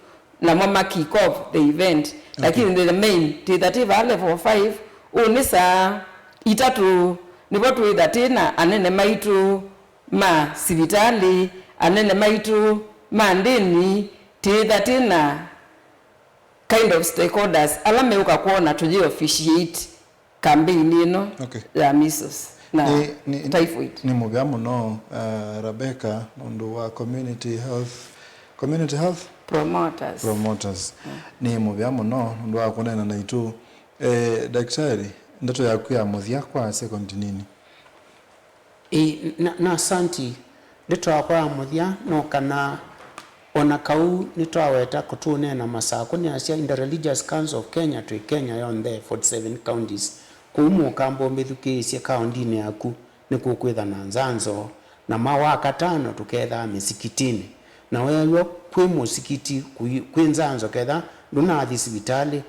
Speaker 2: na mama kick off the event lakini the main titativa level 5 unisa 3 nipo tuithatina anene maitu ma sivitali anene maitu ma ndini titatina kind of stakeholders alameuka kuona tuji officiate campaign ino ya measles na typhoid
Speaker 1: ni mubya muno Rebecca mundu wa community health promoters ni mubya muno mundu wa kunena na itu daktari ndoto yaku ya muthia kwa second nini
Speaker 3: na asanti ndoto yakwa ya muthia no kana ona kau nitwaweta kutunena masako ni asia in the Religious Council of Kenya to Kenya yonde 47 counties kumu kambo mithukisye kaundini yaku ni kukwitha na nzanzo na mawaka 5 tuketha misikitini na wewe kwi musikiti kwinzanzo ketha ndunathi sibitali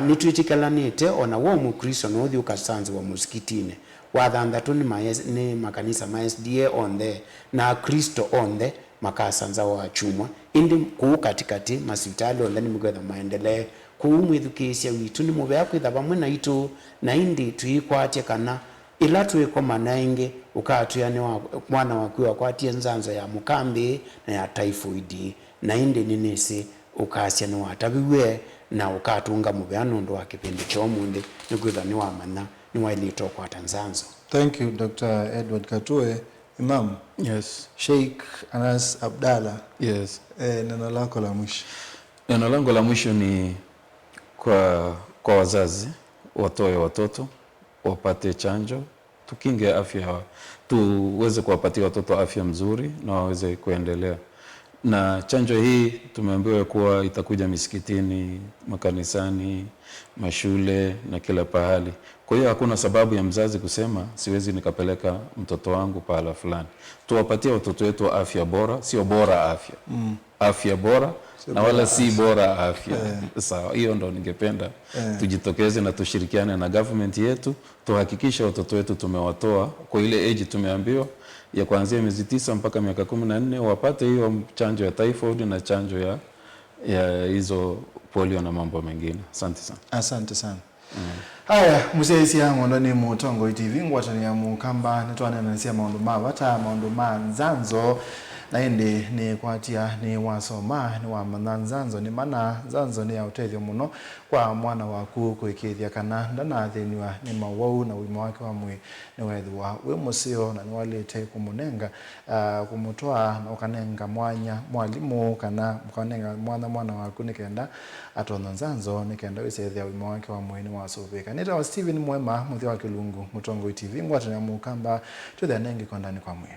Speaker 3: nitwitikalanite ona wo mukristo no thi ukasanzi wa musikitine wathanthatu ni makanisa ma SDA onthe na kristo onthe makasanza wa chumwa indi kuu katikati masibitali onthe ni mgetha maendelee kuu mwithukisya witu ni muvea kwitha vamwe na itu na indi tuikwatie kana ila tuikoma naingi ukatuya ni mwana waku akwatie nzanzo ya mukambi na ya typhoid na indi ninisi ukasya ni wataviwe na ukatunga muvea nundu wa kipindi cha umundi ni kwitha ni wamanya ni wailito kwa Tanzanzo.
Speaker 1: Thank you Dr. Edward Katue. Imam.
Speaker 4: Yes.
Speaker 1: Sheikh Anas Abdalla.
Speaker 4: Yes.
Speaker 1: Neno lako la mwisho.
Speaker 4: Neno langu la mwisho ni kwa wazazi watoe watoto wapate chanjo, tukinge afya, tuweze kuwapatia watoto afya mzuri na waweze kuendelea. Na chanjo hii tumeambiwa kuwa itakuja misikitini, makanisani, mashule na kila pahali. Kwa hiyo hakuna sababu ya mzazi kusema siwezi nikapeleka mtoto wangu pahala fulani. Tuwapatie watoto wetu afya bora, sio bora afya. Afya bora na wala si bora afya. Sawa, hiyo ndo ningependa tujitokeze na tushirikiane na government yetu, tuhakikishe watoto wetu tumewatoa kwa ile age tumeambiwa ya kuanzia miezi 9 mpaka miaka 14 wapate hiyo chanjo ya typhoid na chanjo ya hizo polio na mambo mengine. Asante sana.
Speaker 1: Asante sana. Haya, museisi yangu ndani Mutongo TV ngwatania mukamba nitwana nanisia maundu mabata maundu manzanzo na indi ni kwatia ni wasoma ni wa manzanzo ni mana zanzo ni ya utethio muno kwa mwana waku kwikithia kana ndana thiniwa ni mawau na wima wake wa mwi ni wethwa we musio na ni walete kumunenga kumutwa na ukanenga mwalimu kana ukanenga mwana waku nikenda atona nzanzo nikenda wisethia wima wake wa mwi ni wasoveka nita wa Steven Mwema muthi wa Kilungu Mutongo TV ngwatania mukamba tuthanengi kondani kwa mwi.